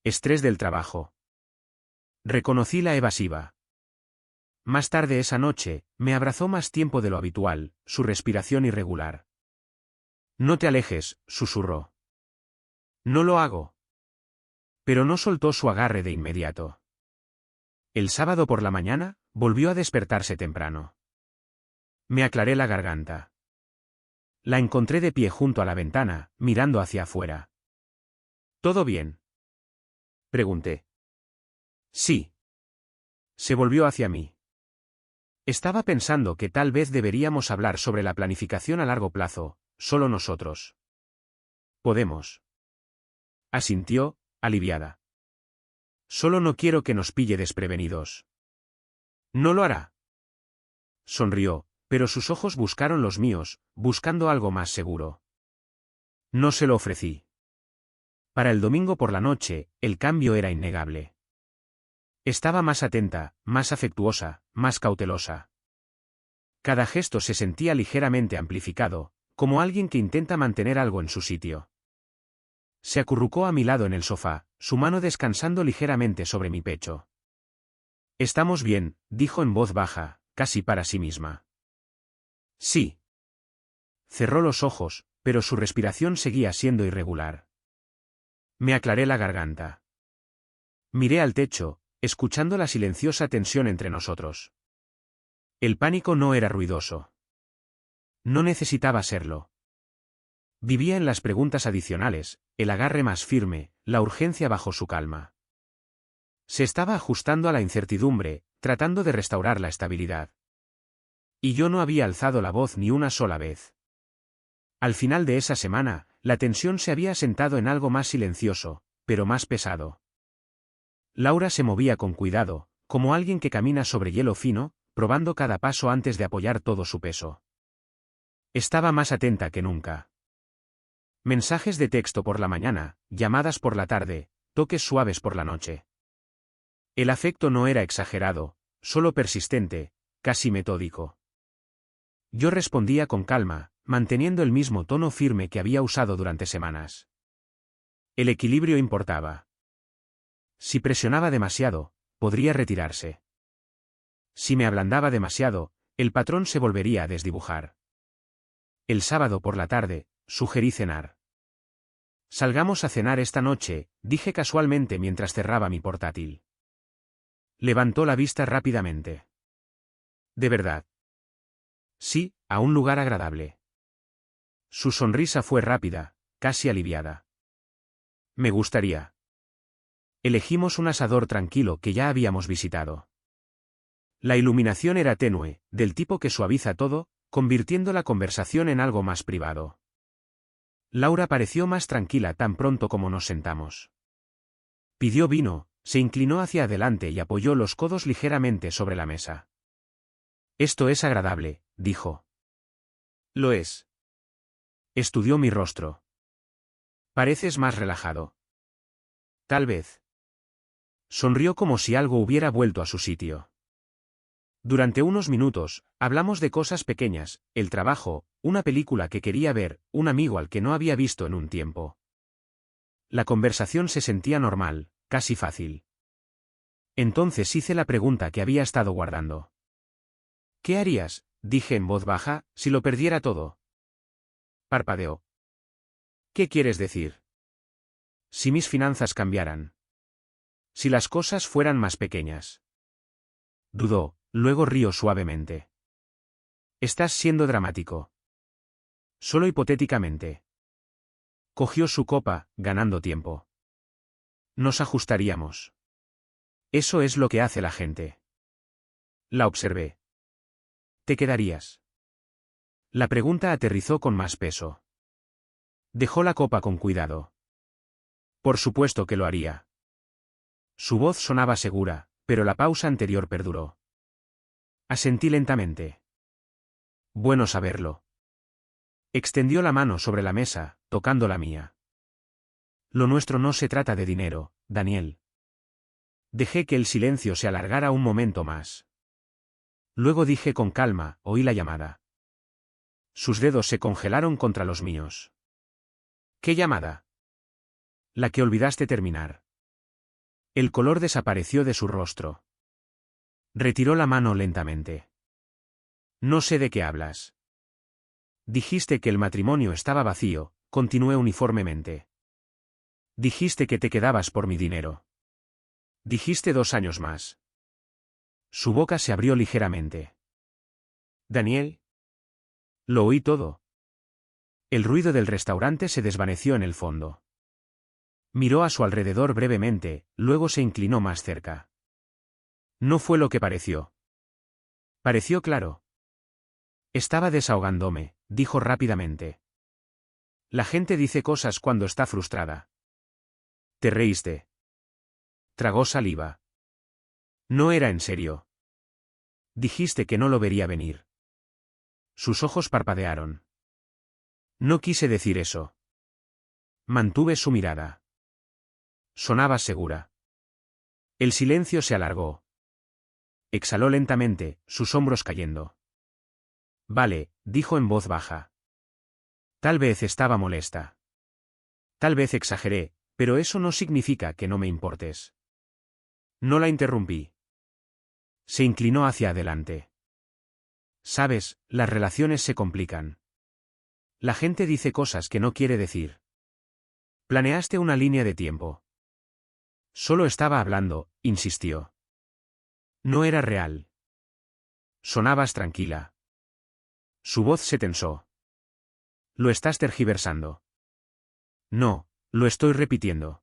Estrés del trabajo. Reconocí la evasiva. Más tarde esa noche, me abrazó más tiempo de lo habitual, su respiración irregular. No te alejes, susurró. No lo hago. Pero no soltó su agarre de inmediato. El sábado por la mañana, volvió a despertarse temprano. Me aclaré la garganta. La encontré de pie junto a la ventana, mirando hacia afuera. ¿Todo bien?, pregunté. Sí. Se volvió hacia mí. Estaba pensando que tal vez deberíamos hablar sobre la planificación a largo plazo, solo nosotros. Podemos. Asintió, aliviada. Solo no quiero que nos pille desprevenidos. No lo hará. Sonrió, pero sus ojos buscaron los míos, buscando algo más seguro. No se lo ofrecí. Para el domingo por la noche, el cambio era innegable. Estaba más atenta, más afectuosa, más cautelosa. Cada gesto se sentía ligeramente amplificado, como alguien que intenta mantener algo en su sitio. Se acurrucó a mi lado en el sofá, su mano descansando ligeramente sobre mi pecho. Estamos bien, dijo en voz baja, casi para sí misma. Sí. Cerró los ojos, pero su respiración seguía siendo irregular. Me aclaré la garganta. Miré al techo, escuchando la silenciosa tensión entre nosotros. El pánico no era ruidoso. No necesitaba serlo. Vivía en las preguntas adicionales, el agarre más firme, la urgencia bajo su calma. Se estaba ajustando a la incertidumbre, tratando de restaurar la estabilidad. Y yo no había alzado la voz ni una sola vez. Al final de esa semana, la tensión se había asentado en algo más silencioso, pero más pesado. Laura se movía con cuidado, como alguien que camina sobre hielo fino, probando cada paso antes de apoyar todo su peso. Estaba más atenta que nunca. Mensajes de texto por la mañana, llamadas por la tarde, toques suaves por la noche. El afecto no era exagerado, solo persistente, casi metódico. Yo respondía con calma, manteniendo el mismo tono firme que había usado durante semanas. El equilibrio importaba. Si presionaba demasiado, podría retirarse. Si me ablandaba demasiado, el patrón se volvería a desdibujar. El sábado por la tarde, sugerí cenar. Salgamos a cenar esta noche, dije casualmente mientras cerraba mi portátil. Levantó la vista rápidamente. ¿De verdad? Sí, a un lugar agradable. Su sonrisa fue rápida, casi aliviada. Me gustaría. Elegimos un asador tranquilo que ya habíamos visitado. La iluminación era tenue, del tipo que suaviza todo, convirtiendo la conversación en algo más privado. Laura pareció más tranquila tan pronto como nos sentamos. Pidió vino, se inclinó hacia adelante y apoyó los codos ligeramente sobre la mesa. Esto es agradable, dijo. Lo es. Estudió mi rostro. Pareces más relajado. Tal vez. Sonrió como si algo hubiera vuelto a su sitio. Durante unos minutos, hablamos de cosas pequeñas, el trabajo, una película que quería ver, un amigo al que no había visto en un tiempo. La conversación se sentía normal, casi fácil. Entonces hice la pregunta que había estado guardando. ¿Qué harías?, dije en voz baja, si lo perdiera todo. Parpadeó. ¿Qué quieres decir? Si mis finanzas cambiaran. Si las cosas fueran más pequeñas. Dudó, luego rió suavemente. Estás siendo dramático. Solo hipotéticamente. Cogió su copa, ganando tiempo. Nos ajustaríamos. Eso es lo que hace la gente. La observé. ¿Te quedarías? La pregunta aterrizó con más peso. Dejó la copa con cuidado. Por supuesto que lo haría. Su voz sonaba segura, pero la pausa anterior perduró. Asentí lentamente. Bueno saberlo. Extendió la mano sobre la mesa, tocando la mía. Lo nuestro no se trata de dinero, Daniel. Dejé que el silencio se alargara un momento más. Luego dije con calma, oí la llamada. Sus dedos se congelaron contra los míos. ¿Qué llamada? La que olvidaste terminar. El color desapareció de su rostro. Retiró la mano lentamente. No sé de qué hablas. Dijiste que el matrimonio estaba vacío, continué uniformemente. Dijiste que te quedabas por mi dinero. Dijiste 2 años más. Su boca se abrió ligeramente. Daniel. Lo oí todo. El ruido del restaurante se desvaneció en el fondo. Miró a su alrededor brevemente, luego se inclinó más cerca. No fue lo que pareció. Pareció claro. Estaba desahogándome, dijo rápidamente. La gente dice cosas cuando está frustrada. Te reíste. Tragó saliva. No era en serio. Dijiste que no lo vería venir. Sus ojos parpadearon. No quise decir eso. Mantuve su mirada. Sonaba segura. El silencio se alargó. Exhaló lentamente, sus hombros cayendo. Vale, dijo en voz baja. Tal vez estaba molesta. Tal vez exageré, pero eso no significa que no me importes. No la interrumpí. Se inclinó hacia adelante. Sabes, las relaciones se complican. La gente dice cosas que no quiere decir. Planeaste una línea de tiempo. Solo estaba hablando, insistió. No era real. Sonabas tranquila. Su voz se tensó. Lo estás tergiversando. No, lo estoy repitiendo.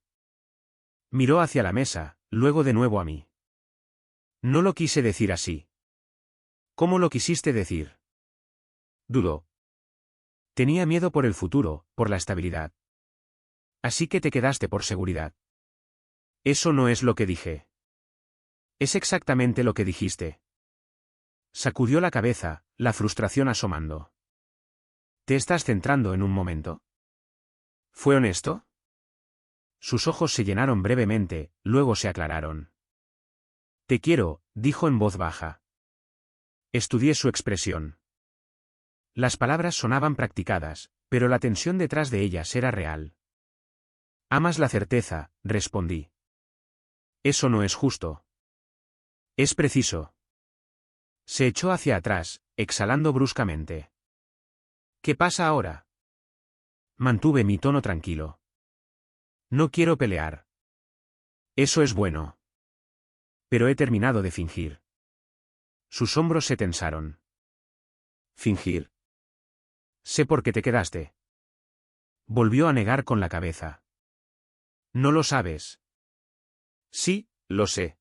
Miró hacia la mesa, luego de nuevo a mí. No lo quise decir así. ¿Cómo lo quisiste decir? Dudó. Tenía miedo por el futuro, por la estabilidad. Así que te quedaste por seguridad. Eso no es lo que dije. Es exactamente lo que dijiste. Sacudió la cabeza, la frustración asomando. ¿Te estás centrando en un momento? ¿Fue honesto? Sus ojos se llenaron brevemente, luego se aclararon. Te quiero, dijo en voz baja. Estudié su expresión. Las palabras sonaban practicadas, pero la tensión detrás de ellas era real. Amas la certeza, respondí. Eso no es justo. Es preciso. Se echó hacia atrás, exhalando bruscamente. ¿Qué pasa ahora? Mantuve mi tono tranquilo. No quiero pelear. Eso es bueno. Pero he terminado de fingir. Sus hombros se tensaron. ¿Fingir? Sé por qué te quedaste. Volvió a negar con la cabeza. ¿No lo sabes? Sí, lo sé.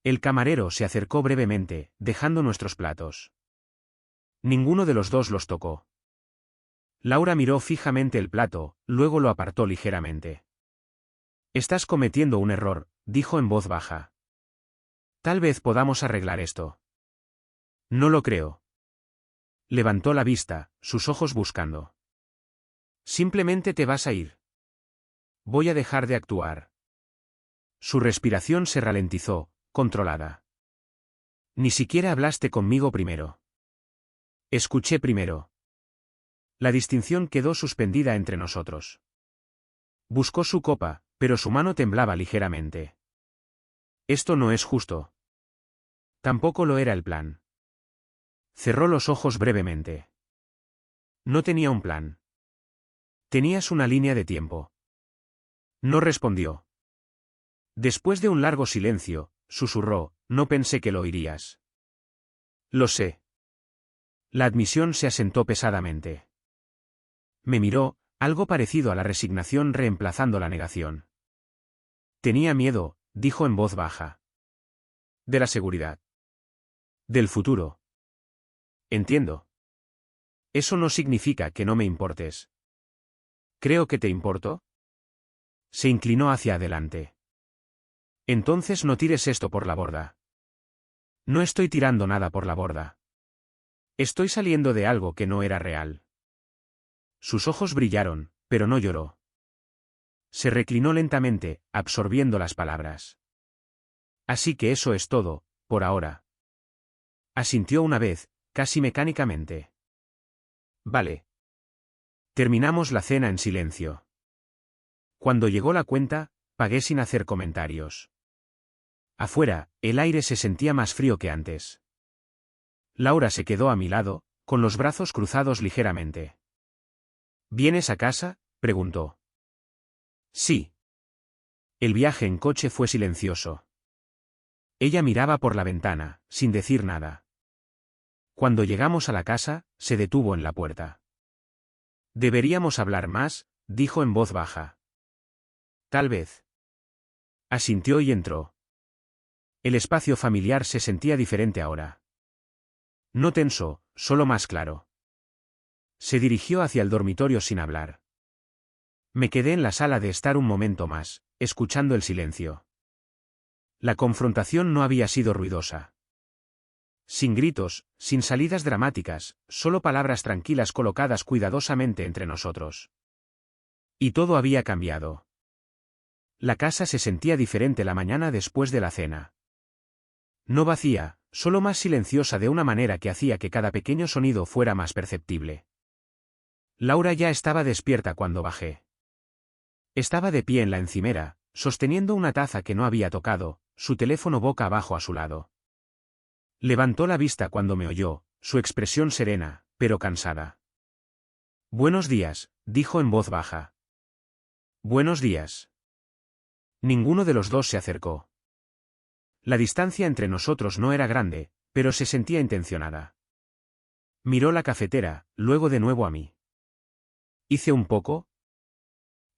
El camarero se acercó brevemente, dejando nuestros platos. Ninguno de los dos los tocó. Laura miró fijamente el plato, luego lo apartó ligeramente. Estás cometiendo un error, dijo en voz baja. Tal vez podamos arreglar esto. No lo creo. Levantó la vista, sus ojos buscando. Simplemente te vas a ir. Voy a dejar de actuar. Su respiración se ralentizó, controlada. Ni siquiera hablaste conmigo primero. Escuché primero. La distinción quedó suspendida entre nosotros. Buscó su copa, pero su mano temblaba ligeramente. Esto no es justo. Tampoco lo era el plan. Cerró los ojos brevemente. No tenía un plan. Tenías una línea de tiempo. No respondió. Después de un largo silencio, susurró, no pensé que lo oirías. Lo sé. La admisión se asentó pesadamente. Me miró, algo parecido a la resignación reemplazando la negación. Tenía miedo, dijo en voz baja. De la seguridad. Del futuro. Entiendo. Eso no significa que no me importes. Creo que te importo. Se inclinó hacia adelante. Entonces no tires esto por la borda. No estoy tirando nada por la borda. Estoy saliendo de algo que no era real. Sus ojos brillaron, pero no lloró. Se reclinó lentamente, absorbiendo las palabras. Así que eso es todo, por ahora. Asintió una vez, casi mecánicamente. Vale. Terminamos la cena en silencio. Cuando llegó la cuenta, pagué sin hacer comentarios. Afuera, el aire se sentía más frío que antes. Laura se quedó a mi lado, con los brazos cruzados ligeramente. ¿Vienes a casa?, preguntó. Sí. El viaje en coche fue silencioso. Ella miraba por la ventana, sin decir nada. Cuando llegamos a la casa, se detuvo en la puerta. Deberíamos hablar más, dijo en voz baja. Tal vez. Asintió y entró. El espacio familiar se sentía diferente ahora. No tenso, solo más claro. Se dirigió hacia el dormitorio sin hablar. Me quedé en la sala de estar un momento más, escuchando el silencio. La confrontación no había sido ruidosa. Sin gritos, sin salidas dramáticas, solo palabras tranquilas colocadas cuidadosamente entre nosotros. Y todo había cambiado. La casa se sentía diferente la mañana después de la cena. No vacía, solo más silenciosa de una manera que hacía que cada pequeño sonido fuera más perceptible. Laura ya estaba despierta cuando bajé. Estaba de pie en la encimera, sosteniendo una taza que no había tocado, su teléfono boca abajo a su lado. Levantó la vista cuando me oyó, su expresión serena, pero cansada. Buenos días, dijo en voz baja. Buenos días. Ninguno de los dos se acercó. La distancia entre nosotros no era grande, pero se sentía intencionada. Miró la cafetera, luego de nuevo a mí. ¿Hice un poco?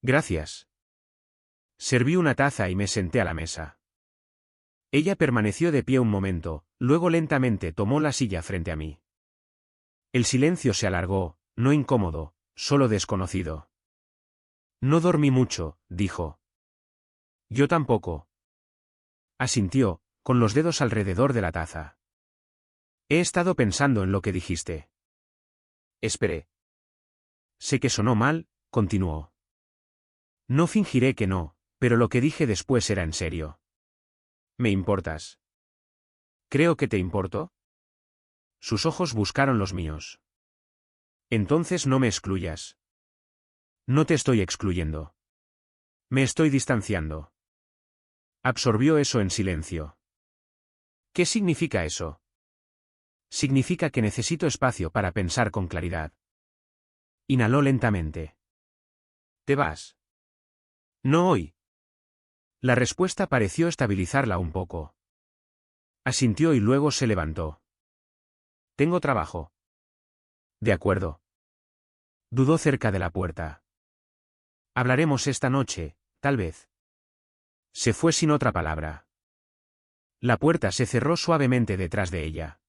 Gracias. Serví una taza y me senté a la mesa. Ella permaneció de pie un momento, luego lentamente tomó la silla frente a mí. El silencio se alargó, no incómodo, solo desconocido. No dormí mucho, dijo. Yo tampoco. Asintió, con los dedos alrededor de la taza. He estado pensando en lo que dijiste. Esperé. Sé que sonó mal, continuó. No fingiré que no, pero lo que dije después era en serio. ¿Me importas? ¿Creo que te importo? Sus ojos buscaron los míos. Entonces no me excluyas. No te estoy excluyendo. Me estoy distanciando. Absorbió eso en silencio. ¿Qué significa eso? Significa que necesito espacio para pensar con claridad. Inhaló lentamente. ¿Te vas? No hoy. La respuesta pareció estabilizarla un poco. Asintió y luego se levantó. Tengo trabajo. De acuerdo. Dudó cerca de la puerta. Hablaremos esta noche, tal vez. Se fue sin otra palabra. La puerta se cerró suavemente detrás de ella.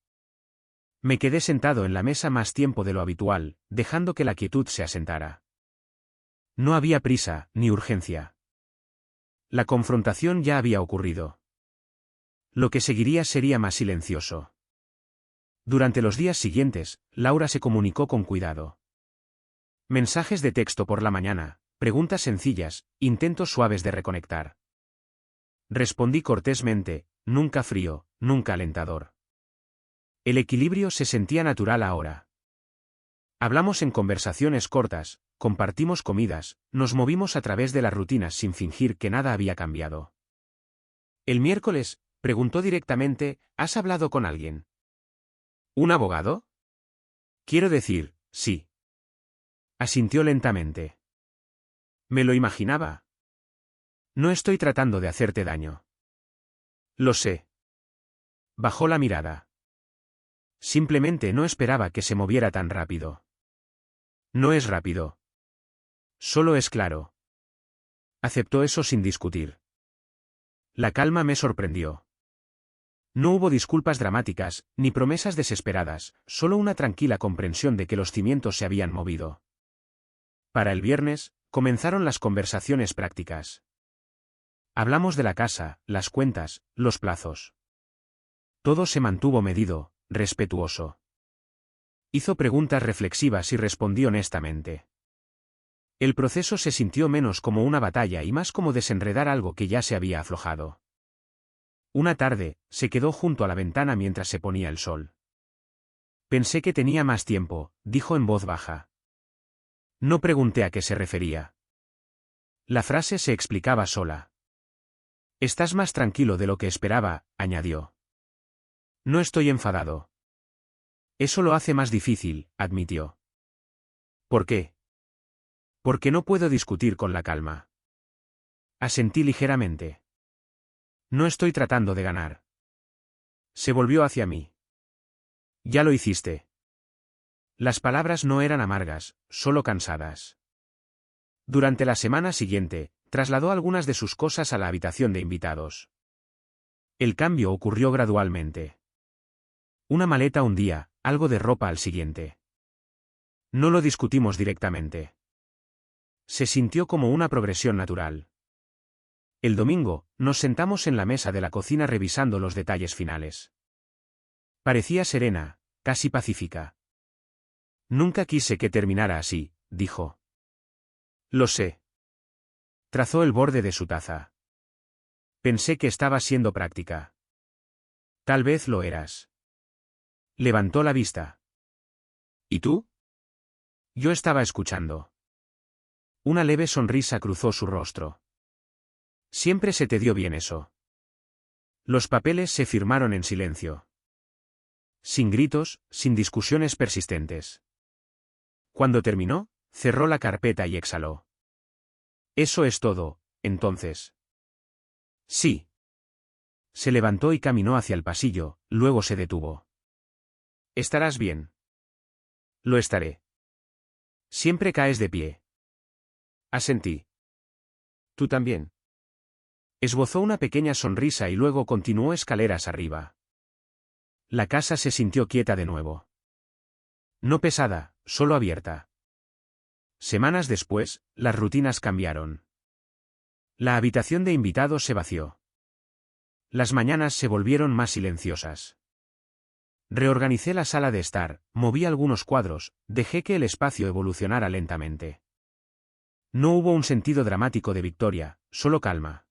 Me quedé sentado en la mesa más tiempo de lo habitual, dejando que la quietud se asentara. No había prisa, ni urgencia. La confrontación ya había ocurrido. Lo que seguiría sería más silencioso. Durante los días siguientes, Laura se comunicó con cuidado. Mensajes de texto por la mañana, preguntas sencillas, intentos suaves de reconectar. Respondí cortésmente, nunca frío, nunca alentador. El equilibrio se sentía natural ahora. Hablamos en conversaciones cortas, compartimos comidas, nos movimos a través de las rutinas sin fingir que nada había cambiado. El miércoles, preguntó directamente, ¿has hablado con alguien? ¿Un abogado? Quiero decir, sí. Asintió lentamente. Me lo imaginaba. No estoy tratando de hacerte daño. Lo sé. Bajó la mirada. Simplemente no esperaba que se moviera tan rápido. No es rápido. Solo es claro. Aceptó eso sin discutir. La calma me sorprendió. No hubo disculpas dramáticas, ni promesas desesperadas, solo una tranquila comprensión de que los cimientos se habían movido. Para el viernes, comenzaron las conversaciones prácticas. Hablamos de la casa, las cuentas, los plazos. Todo se mantuvo medido, respetuoso. Hizo preguntas reflexivas y respondí honestamente. El proceso se sintió menos como una batalla y más como desenredar algo que ya se había aflojado. Una tarde, se quedó junto a la ventana mientras se ponía el sol. Pensé que tenía más tiempo, dijo en voz baja. No pregunté a qué se refería. La frase se explicaba sola. Estás más tranquilo de lo que esperaba, añadió. No estoy enfadado. Eso lo hace más difícil, admitió. ¿Por qué? Porque no puedo discutir con la calma. Asentí ligeramente. No estoy tratando de ganar. Se volvió hacia mí. Ya lo hiciste. Las palabras no eran amargas, solo cansadas. Durante la semana siguiente, trasladó algunas de sus cosas a la habitación de invitados. El cambio ocurrió gradualmente. Una maleta un día, algo de ropa al siguiente. No lo discutimos directamente. Se sintió como una progresión natural. El domingo, nos sentamos en la mesa de la cocina revisando los detalles finales. Parecía serena, casi pacífica. Nunca quise que terminara así, dijo. Lo sé. Trazó el borde de su taza. Pensé que estaba siendo práctica. Tal vez lo eras. Levantó la vista. ¿Y tú? Yo estaba escuchando. Una leve sonrisa cruzó su rostro. Siempre se te dio bien eso. Los papeles se firmaron en silencio. Sin gritos, sin discusiones persistentes. Cuando terminó, cerró la carpeta y exhaló. Eso es todo, entonces. Sí. Se levantó y caminó hacia el pasillo, luego se detuvo. ¿Estarás bien? Lo estaré. Siempre caes de pie. Asentí. ¿Tú también? Esbozó una pequeña sonrisa y luego continuó escaleras arriba. La casa se sintió quieta de nuevo. No pesada, solo abierta. Semanas después, las rutinas cambiaron. La habitación de invitados se vació. Las mañanas se volvieron más silenciosas. Reorganicé la sala de estar, moví algunos cuadros, dejé que el espacio evolucionara lentamente. No hubo un sentido dramático de victoria, solo calma.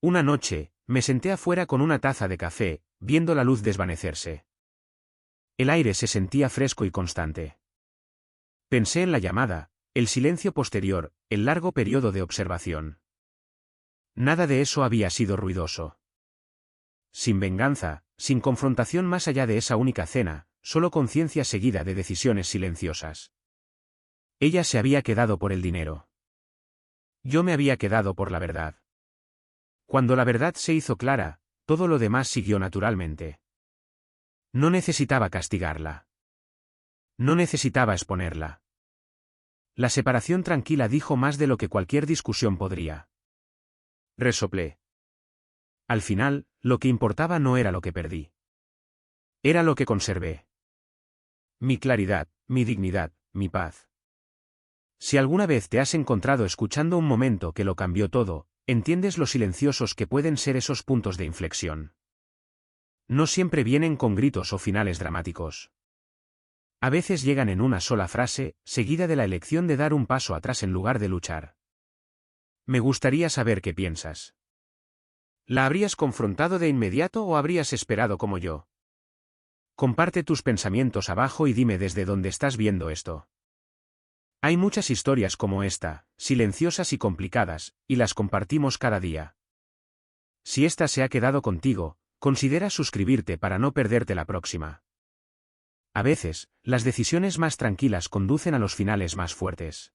Una noche, me senté afuera con una taza de café, viendo la luz desvanecerse. El aire se sentía fresco y constante. Pensé en la llamada, el silencio posterior, el largo periodo de observación. Nada de eso había sido ruidoso. Sin venganza, sin confrontación más allá de esa única cena, solo conciencia seguida de decisiones silenciosas. Ella se había quedado por el dinero. Yo me había quedado por la verdad. Cuando la verdad se hizo clara, todo lo demás siguió naturalmente. No necesitaba castigarla. No necesitaba exponerla. La separación tranquila dijo más de lo que cualquier discusión podría. Resoplé. Al final, lo que importaba no era lo que perdí. Era lo que conservé. Mi claridad, mi dignidad, mi paz. Si alguna vez te has encontrado escuchando un momento que lo cambió todo, entiendes lo silenciosos que pueden ser esos puntos de inflexión. No siempre vienen con gritos o finales dramáticos. A veces llegan en una sola frase, seguida de la elección de dar un paso atrás en lugar de luchar. Me gustaría saber qué piensas. ¿La habrías confrontado de inmediato o habrías esperado como yo? Comparte tus pensamientos abajo y dime desde dónde estás viendo esto. Hay muchas historias como esta, silenciosas y complicadas, y las compartimos cada día. Si esta se ha quedado contigo, considera suscribirte para no perderte la próxima. A veces, las decisiones más tranquilas conducen a los finales más fuertes.